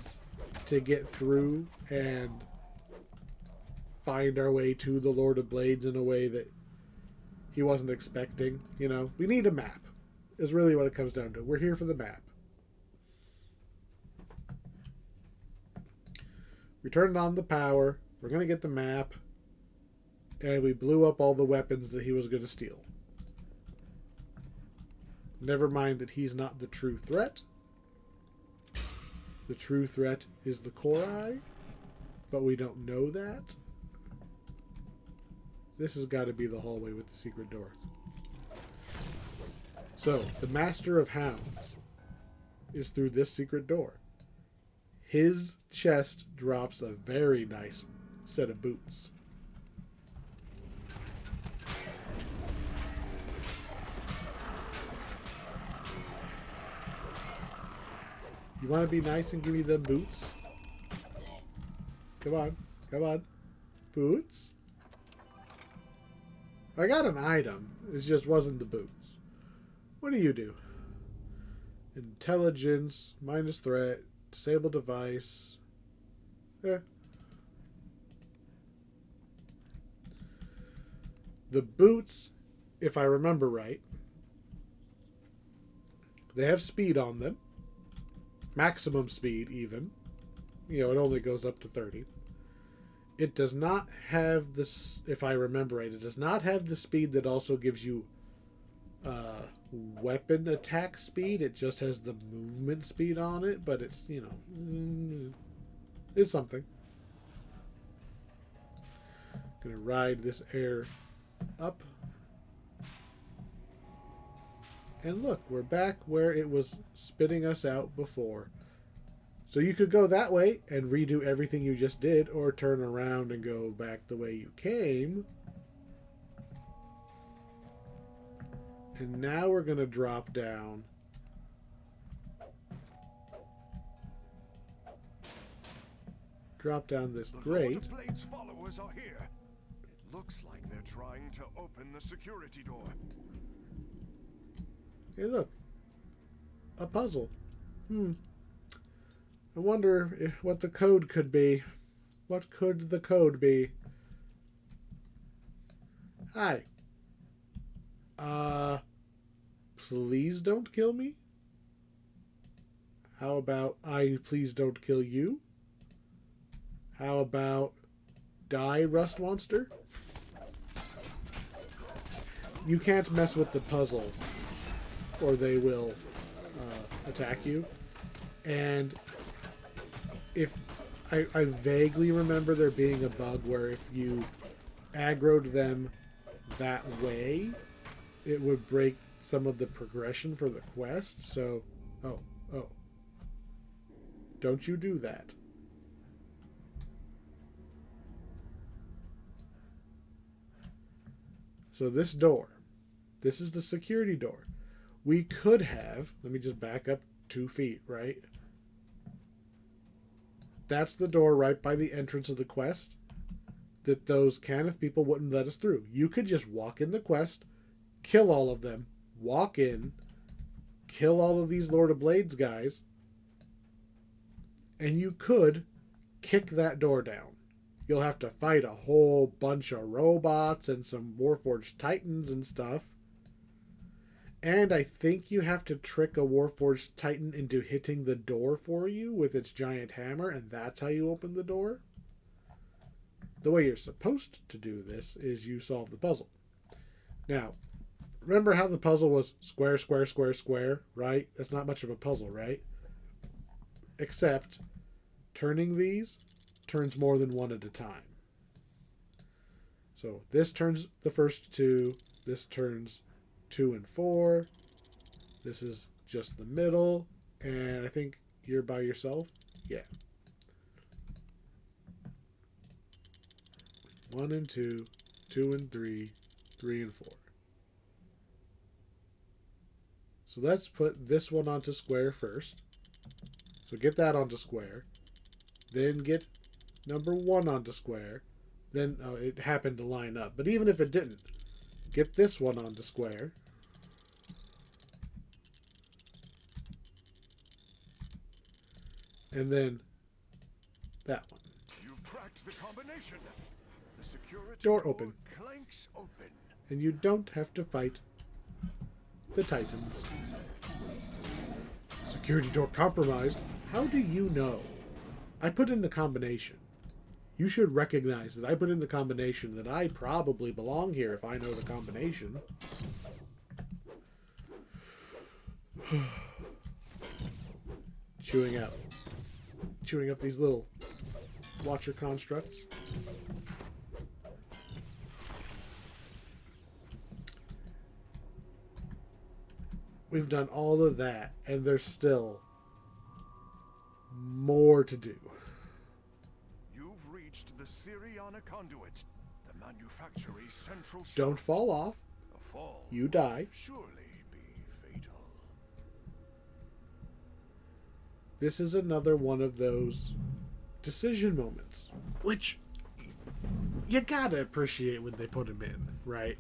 to get through and find our way to the Lord of Blades in a way that he wasn't expecting. You know, we need a map, is really what it comes down to. We're here for the map. We turned on the power. We're going to get the map. And we blew up all the weapons that he was going to steal. Never mind that he's not the true threat. The true threat is the Korai. But we don't know that. This has got to be the hallway with the secret door. So, the Master of Hounds is through this secret door. His chest drops a very nice set of boots. You want to be nice and give me them boots? Come on. Come on. Boots? I got an item. It just wasn't the boots. What do you do? Intelligence, minus threat, disable device. The boots, if I remember right, they have speed on them. Maximum speed, even. You know, it only goes up to 30. It does not have this, if I remember right, it does not have the speed that also gives you weapon attack speed. It just has the movement speed on it, but it's, you know, it's something. Gonna ride this air up. And look, we're back where it was spitting us out before. So you could go that way and redo everything you just did, or turn around and go back the way you came. And now we're going to drop down. Drop down this grate. The Lord of Blades' followers are here. It looks like they're trying to open the security door. Hey, look. A puzzle. I wonder what the code could be. What could the code be? Hi. Please don't kill me? How about I please don't kill you? How about die, Rust Monster? You can't mess with the puzzle, or they will attack you. And if I vaguely remember there being a bug where if you aggroed them that way, it would break some of the progression for the quest. So, oh. Don't you do that. So this door, this is the security door. We could have, let me just back up 2 feet, right? That's the door right by the entrance of the quest that those Cannith people wouldn't let us through. You could just walk in the quest, kill all of them, walk in, kill all of these Lord of Blades guys, and you could kick that door down. You'll have to fight a whole bunch of robots and some Warforged Titans and stuff. And I think you have to trick a Warforged Titan into hitting the door for you with its giant hammer, and that's how you open the door. The way you're supposed to do this is you solve the puzzle. Now, remember how the puzzle was square, square, square, square, right? That's not much of a puzzle, right? Except turning these turns more than one at a time. So this turns the first 2, this turns 2 and 4. This is just the middle, and I think you're by yourself. Yeah. 1 and 2, 2 and 3, 3 and 4. So let's put this one onto square first. So get that onto square. Then get number 1 onto square. Then it happened to line up. But even if it didn't, get this one onto square. And then that one. You've cracked the combination. The security Door open. Clanks open. And you don't have to fight the Titans. Security door compromised? How do you know? I put in the combination. You should recognize that I put in the combination, that I probably belong here if I know the combination. Chewing up these little watcher constructs. We've done all of that, and there's still more to do. You've reached the Syriana conduit, the manufactory's central shaft. Don't fall off. A fall You die. surely be fatal. This is another one of those decision moments, which you gotta appreciate when they put them in, right?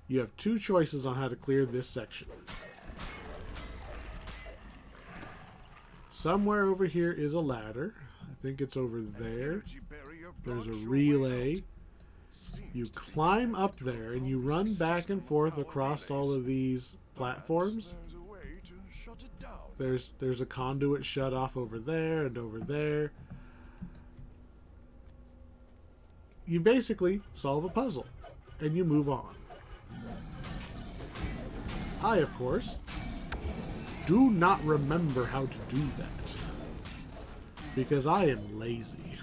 You have two choices on how to clear this section. Somewhere over here is a ladder. I think it's over there. There's a relay. You climb up there and you run back and forth across all of these platforms. There's a conduit shut off over there and over there. You basically solve a puzzle and you move on. I, of course, do not remember how to do that because I am lazy.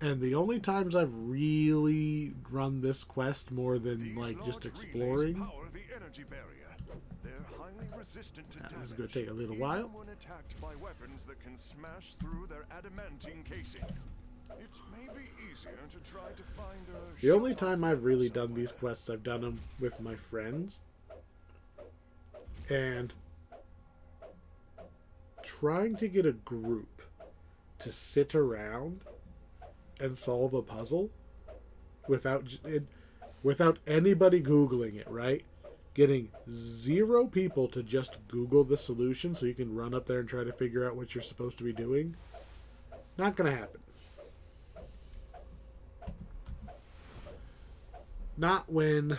And the only times I've really run this quest more than like just exploring, this is going to take a little while. When attacked by weapons that can smash through their adamantine casing. It may be easier to try to find a The only time I've really done these quests, I've done them with my friends. And trying to get a group to sit around and solve a puzzle without anybody Googling it, right? Getting 0 people to just Google the solution so you can run up there and try to figure out what you're supposed to be doing. Not going to happen. Not when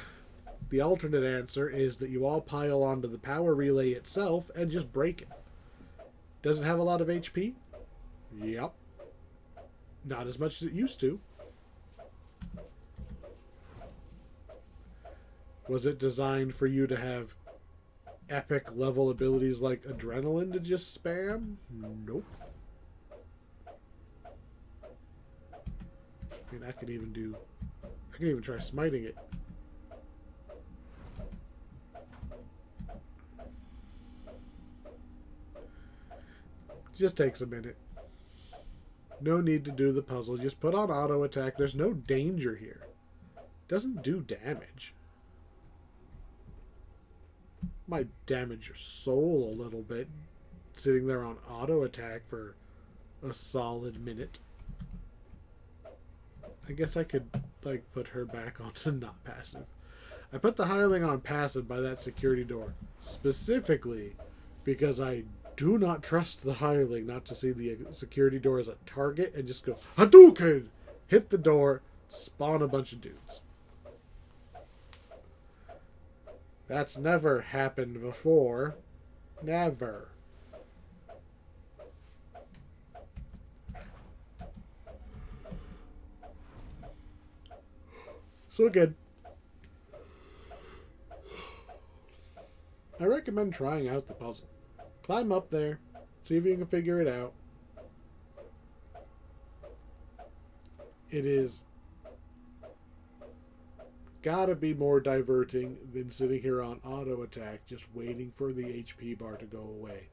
the alternate answer is that you all pile onto the power relay itself and just break it. Does it have a lot of HP? Yep. Not as much as it used to. Was it designed for you to have epic level abilities like adrenaline to just spam? Nope. I mean, I can even try smiting it. Just takes a minute. No need to do the puzzle. Just put on auto attack. There's no danger here. Doesn't do damage. Might damage your soul a little bit. Sitting there on auto attack for a solid minute. I guess I could, like, put her back onto not passive. I put the hireling on passive by that security door. Specifically because I do not trust the hireling not to see the security door as a target and just go, Hadouken! Hit the door, spawn a bunch of dudes. That's never happened before. Never. So again, I recommend trying out the puzzle. Climb up there, see if you can figure it out. It is gotta be more diverting than sitting here on auto attack just waiting for the HP bar to go away.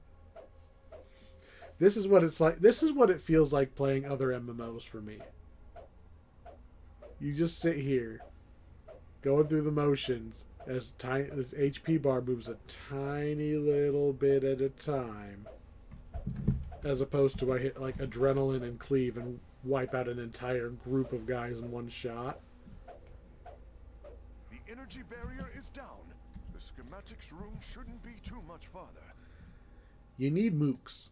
This is what it's like. This is what it feels like playing other MMOs for me. You just sit here going through the motions as this HP bar moves a tiny little bit at a time, as opposed to I hit like adrenaline and cleave and wipe out an entire group of guys in one shot. The energy barrier is down. The schematics room shouldn't be too much farther. You need mooks.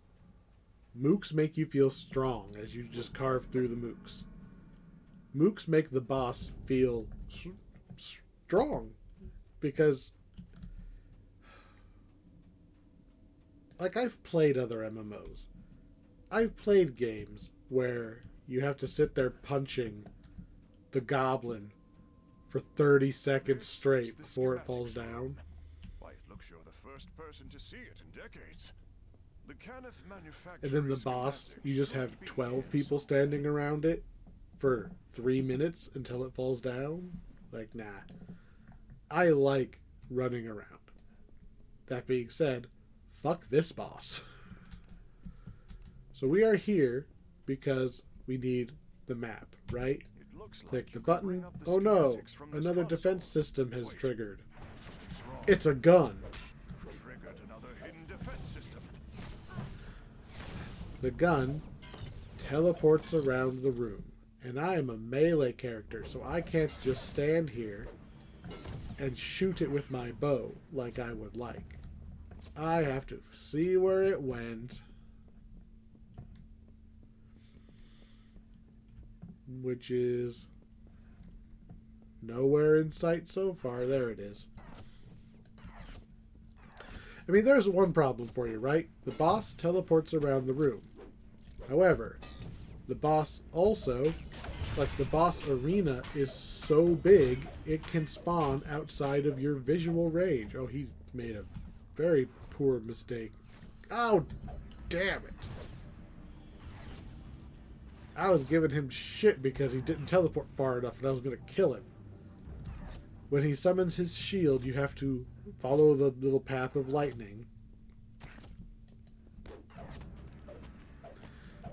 Mooks make you feel strong as you just carve through the mooks. Mooks make the boss feel strong because, like, I've played other MMOs. I've played games where you have to sit there punching the goblin for 30 seconds straight before it falls down. Why, it looks you're the first person to see it in decades. The Cannith manufacturer. And then the boss, you just have 12 people standing around it for 3 minutes until it falls down. Like, nah. I like running around. That being said, fuck this boss. So we are here because we need the map, right? Click the button. Oh no, another defense system has triggered. It's a gun. Triggered another hidden defense system. The gun teleports around the room. And I am a melee character, so I can't just stand here and shoot it with my bow like I would like. I have to see where it went. Which is nowhere in sight so far. There it is. I mean, there's one problem for you, right? The boss teleports around the room. However, the boss also, like the boss arena is so big, it can spawn outside of your visual range. Oh, he made a very poor mistake. Oh, damn it. I was giving him shit because he didn't teleport far enough and I was going to kill him. When he summons his shield, you have to follow the little path of lightning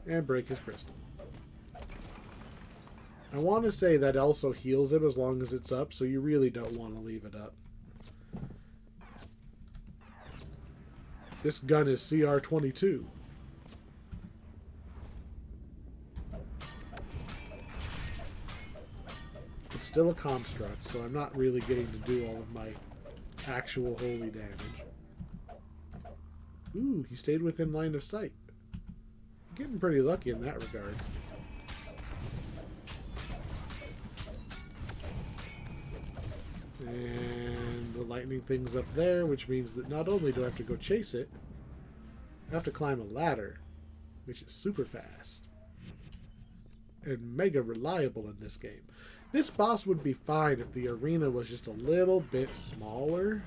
and break his crystal. I want to say that also heals him as long as it's up, so you really don't want to leave it up. This gun is CR22. It's still a construct, so I'm not really getting to do all of my actual holy damage. Ooh, he stayed within line of sight. Getting pretty lucky in that regard. And the lightning thing's up there, which means that not only do I have to go chase it, I have to climb a ladder, which is super fast and mega reliable in this game. This boss would be fine if the arena was just a little bit smaller.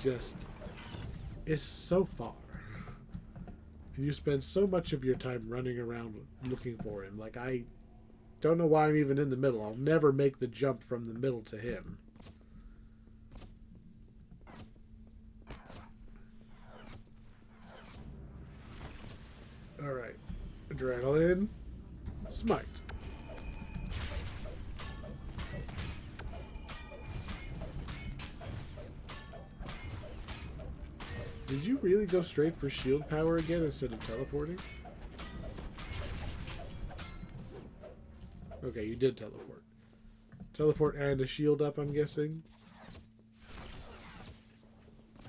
Just, it's so far. And you spend so much of your time running around looking for him. Like, I don't know why I'm even in the middle. I'll never make the jump from the middle to him. Alright. Adrenaline. Smite. Did you really go straight for shield power again instead of teleporting? Okay, you did teleport. Teleport and a shield up, I'm guessing.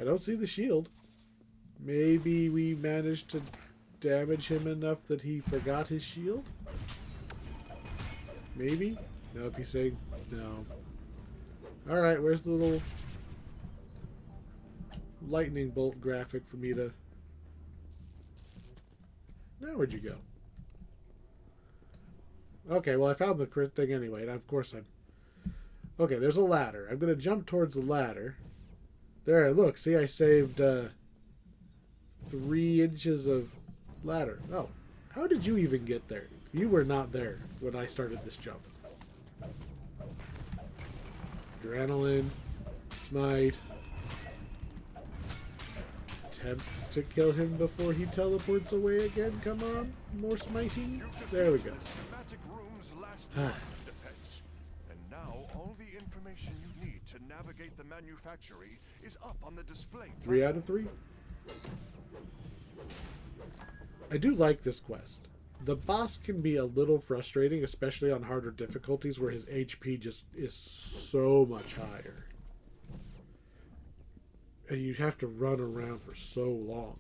I don't see the shield. Maybe we managed to damage him enough that he forgot his shield? Maybe? Nope, he's saying no. Alright, where's the little lightning bolt graphic for me to... Now, where'd you go? Okay, well, I found the crit thing anyway, and of course I'm... Okay, there's a ladder. I'm going to jump towards the ladder. There, look, see, I saved 3 inches of ladder. Oh, how did you even get there? You were not there when I started this jump. Adrenaline. Smite. Attempt to kill him before he teleports away again. Come on. More smiting. There we go. Defense. And now all the information you need to navigate the manufactory is up on the display. 3 out of 3. I do like this quest. The boss can be a little frustrating, especially on harder difficulties where his HP just is so much higher. And you have to run around for so long.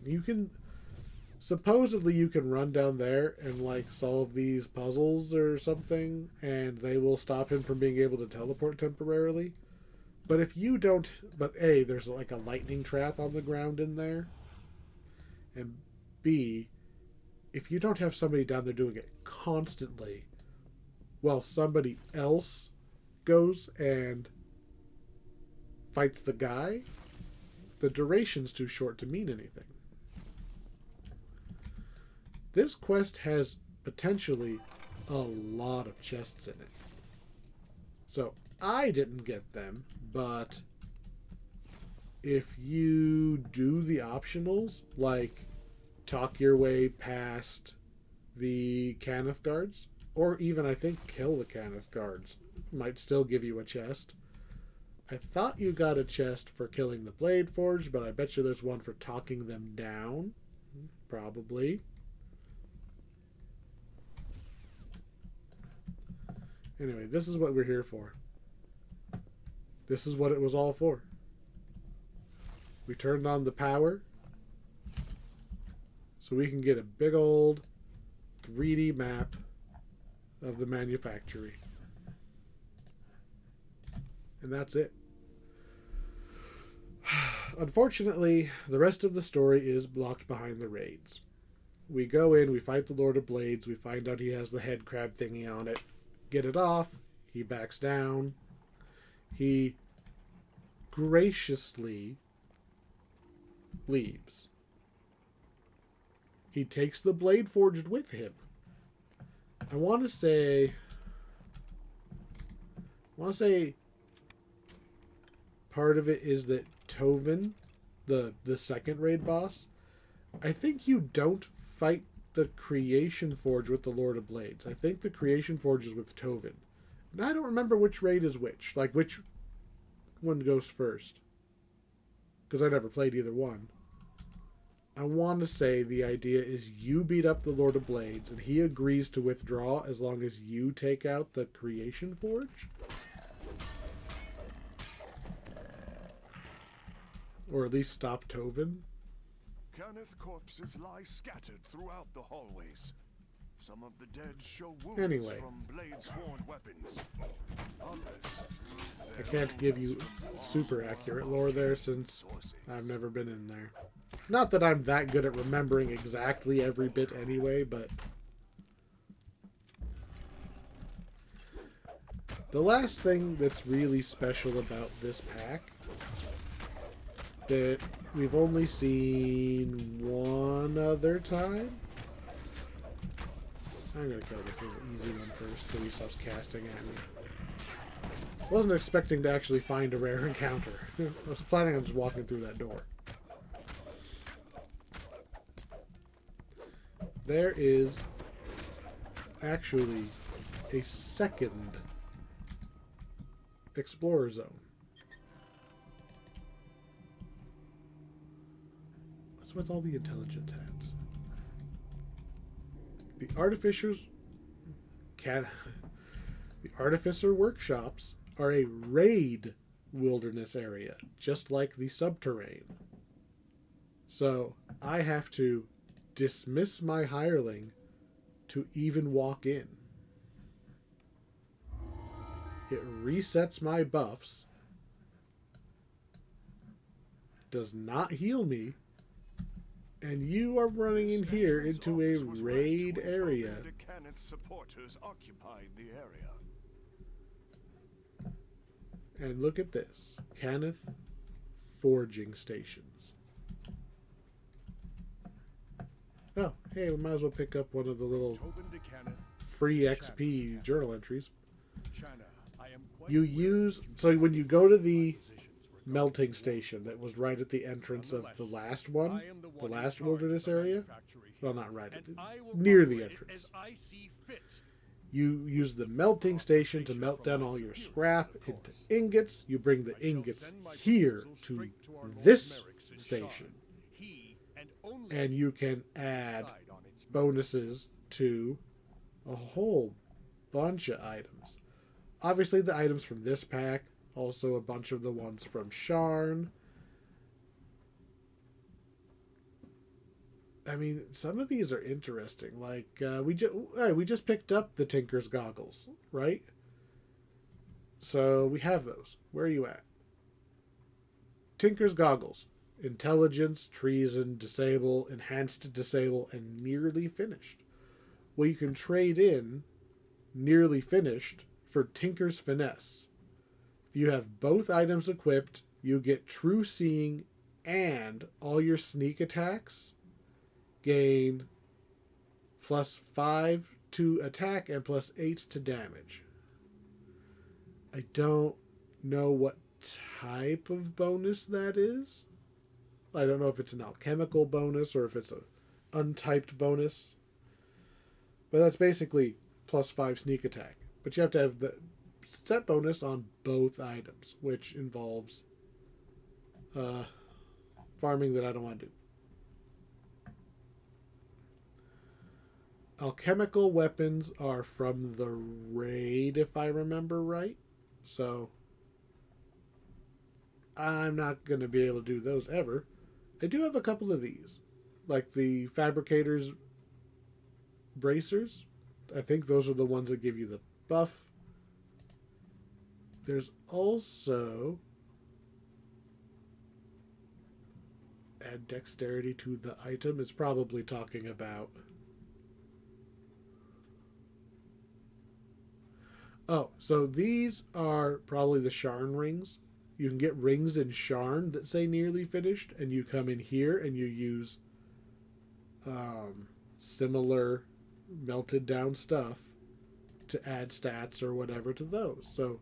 Supposedly you can run down there and like solve these puzzles or something, and they will stop him from being able to teleport temporarily. But if you don't, but A, there's like a lightning trap on the ground in there, and B, if you don't have somebody down there doing it constantly, while somebody else goes and fights the guy, the duration's too short to mean anything. This quest has potentially a lot of chests in it. So I didn't get them, but if you do the optionals, like talk your way past the Cannith guards, or even I think kill the Cannith guards, might still give you a chest. I thought you got a chest for killing the Bladeforged, but I bet you there's one for talking them down. Probably. Anyway, this is what we're here for. This is what it was all for. We turned on the power so we can get a big old 3D map of the manufactory. And that's it. Unfortunately, the rest of the story is blocked behind the raids. We go in, we fight the Lord of Blades, we find out he has the head crab thingy on it. Get it off, he backs down. He graciously leaves. He takes the Bladeforged with him. I want to say part of it is that Tovin, the second raid boss, I think you don't fight the Creation Forge with the Lord of Blades. I think the Creation Forge is with Tovin. And I don't remember which raid is which. Like, which one goes first. Because I never played either one. I want to say the idea is you beat up the Lord of Blades, and he agrees to withdraw as long as you take out the Creation Forge. Or at least stop Tovin. Cannith corpses lie scattered throughout the hallways. Some of the dead show wounds from blade-sworn weapons. Others, I can't give you super accurate lore there since I've never been in there. Not that I'm that good at remembering exactly every bit anyway, but the last thing that's really special about this pack that we've only seen one other time. I'm going to kill this little easy one first so he stops casting at me. Wasn't expecting to actually find a rare encounter. I was planning on just walking through that door. There is actually a second explorer zone. What's with all the intelligence hats? The Artificer workshops are a raid wilderness area, just like the subterrane. So I have to dismiss my hireling to even walk in. It resets my buffs, does not heal me, and you are running in here into a raid area. Cannith supporters occupied the area. And look at this. Cannith forging stations. Oh, hey, we might as well pick up one of the little free XP journal entries. You use... So when you go to the melting station that was right at the entrance of the last one, the last wilderness area, well, not right at near the entrance, you use the melting station to melt down all your scrap into ingots. You bring the ingots here to this station, and you can add bonuses to a whole bunch of items. Obviously the items from this pack, also a bunch of the ones from Sharn, I mean, some of these are interesting. Like, we just picked up the Tinker's Goggles, right? So we have those. Where are you at? Tinker's Goggles. Intelligence, treason, disable, enhanced disable, and nearly finished. Well, you can trade in nearly finished for Tinker's Finesse. If you have both items equipped, you get true seeing and all your sneak attacks gain +5 to attack and +8 to damage. I don't know what type of bonus that is. I don't know if it's an alchemical bonus or if it's an untyped bonus. But that's basically +5 sneak attack. But you have to have the set bonus on both items, which involves farming that I don't want to do. Alchemical weapons are from the raid, if I remember right. So I'm not going to be able to do those ever. I do have a couple of these, like the Fabricator's Bracers. I think those are the ones that give you the buff. There's also add dexterity to the item. It's probably talking about... Oh, so these are probably the Sharn rings. You can get rings in Sharn that say nearly finished, and you come in here and you use similar melted down stuff to add stats or whatever to those. So,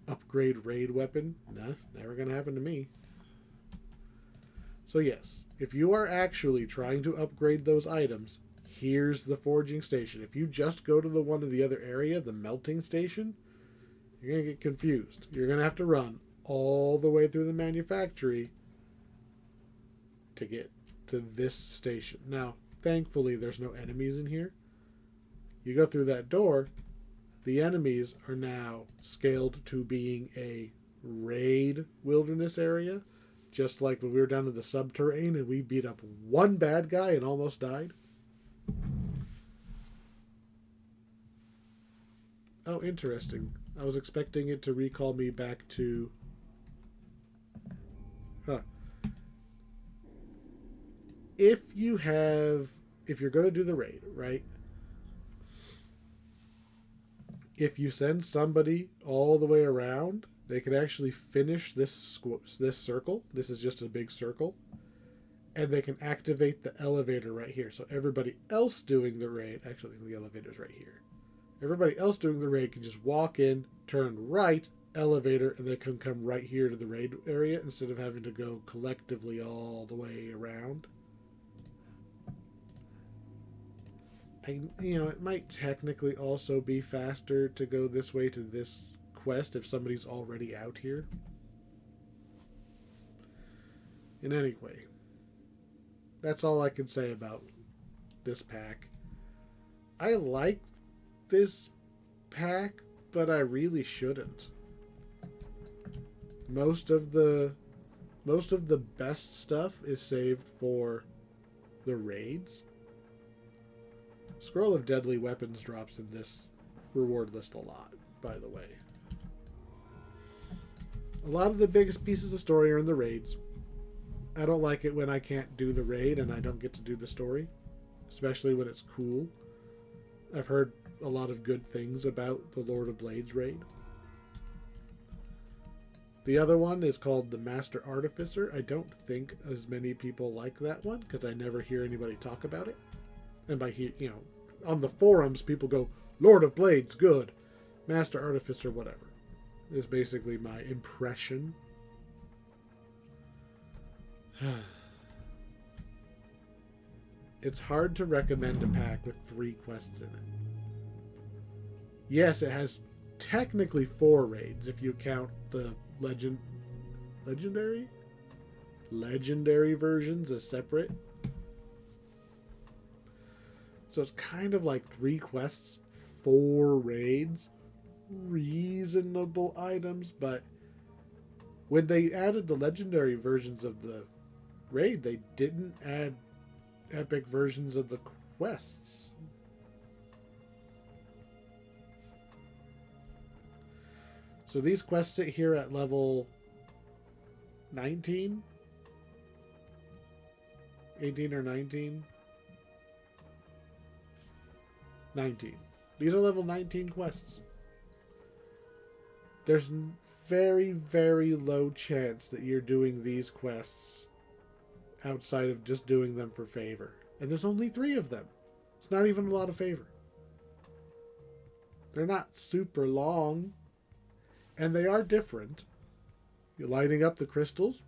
upgrade raid weapon? Nah, never gonna happen to me. So yes, if you are actually trying to upgrade those items, here's the forging station. If you just go to the one in the other area, the melting station, you're going to get confused. You're going to have to run all the way through the manufactory to get to this station. Now, thankfully, there's no enemies in here. You go through that door, the enemies are now scaled to being a raid wilderness area, just like when we were down in the subterranean and we beat up one bad guy and almost died. Oh, interesting. I was expecting it to recall me back to... If you're going to do the raid, right? If you send somebody all the way around, they can actually finish this circle. This is just a big circle. And they can activate the elevator right here. So everybody else doing the raid... Actually, the elevator's right here. Everybody else doing the raid can just walk in, turn right, elevator, and they can come right here to the raid area instead of having to go collectively all the way around. It might technically also be faster to go this way to this quest if somebody's already out here. In any way, that's all I can say about this pack. I like this pack, but I really shouldn't. Most of the best stuff is saved for the raids. Scroll of Deadly Weapons drops in this reward list a lot, by the way. A lot of the biggest pieces of story are in the raids. I don't like it when I can't do the raid and I don't get to do the story, especially when it's cool. I've heard a lot of good things about the Lord of Blades raid. The other one is called the Master Artificer. I don't think as many people like that one because I never hear anybody talk about it. And by on the forums, people go, Lord of Blades, good. Master Artificer, whatever. Is basically my impression. It's hard to recommend a pack with 3 quests in it. Yes, it has technically 4 raids if you count the legendary versions as separate. So it's kind of like 3 quests, 4 raids, reasonable items, but when they added the legendary versions of the raid, they didn't add epic versions of the quests. So these quests sit here at level 19? 18 or 19? 19. These are level 19 quests. There's very, very low chance that you're doing these quests outside of just doing them for favor. And there's only 3 of them. It's not even a lot of favor. They're not super long. And they are different. You're lighting up the crystals.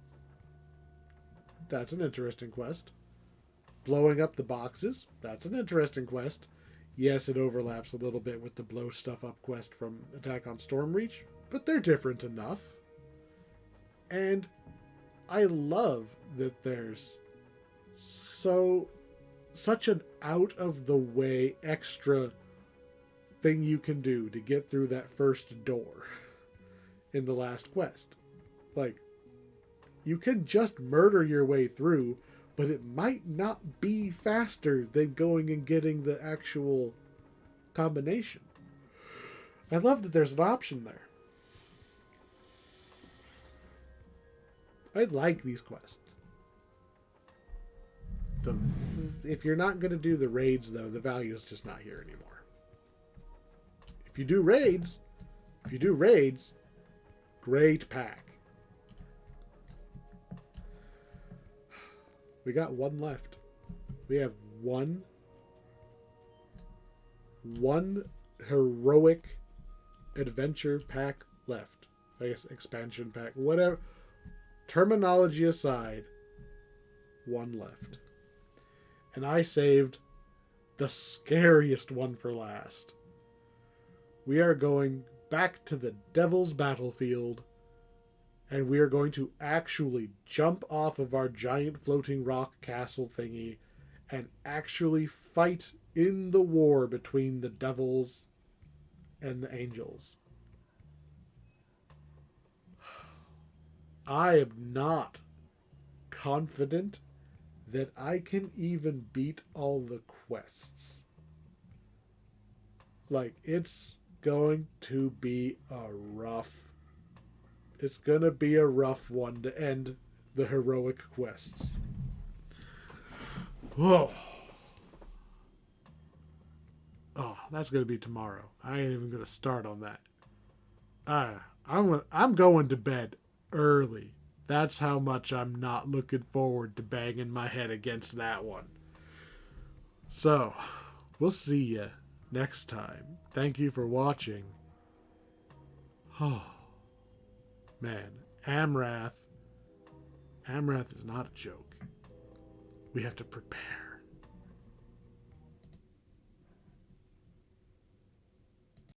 That's an interesting quest. Blowing up the boxes. That's an interesting quest. Yes, it overlaps a little bit with the blow stuff up quest from Attack on Stormreach, but they're different enough. And I love that there's such an out of the way extra thing you can do to get through that first door in the last quest. Like, you can just murder your way through, but it might not be faster than going and getting the actual combination. I love that there's an option there. I like these quests. If you're not going to do the raids, though, the value is just not here anymore. If you do raids, great pack. We got one left. We have one heroic adventure pack left. I guess expansion pack, whatever. Terminology aside, one left. And I saved the scariest one for last. We are going back to the Devil's Battlefield, and we are going to actually jump off of our giant floating rock castle thingy and actually fight in the war between the devils and the angels. I am not confident that I can even beat all the quests. Like, it's going to be a rough... It's going to be a rough one to end the heroic quests. Whoa. Oh, that's going to be tomorrow. I ain't even going to start on that. I'm going to bed early. That's how much I'm not looking forward to banging my head against that one. So, we'll see you next time. Thank you for watching. Oh, man. Amrath is not a joke. We have to prepare.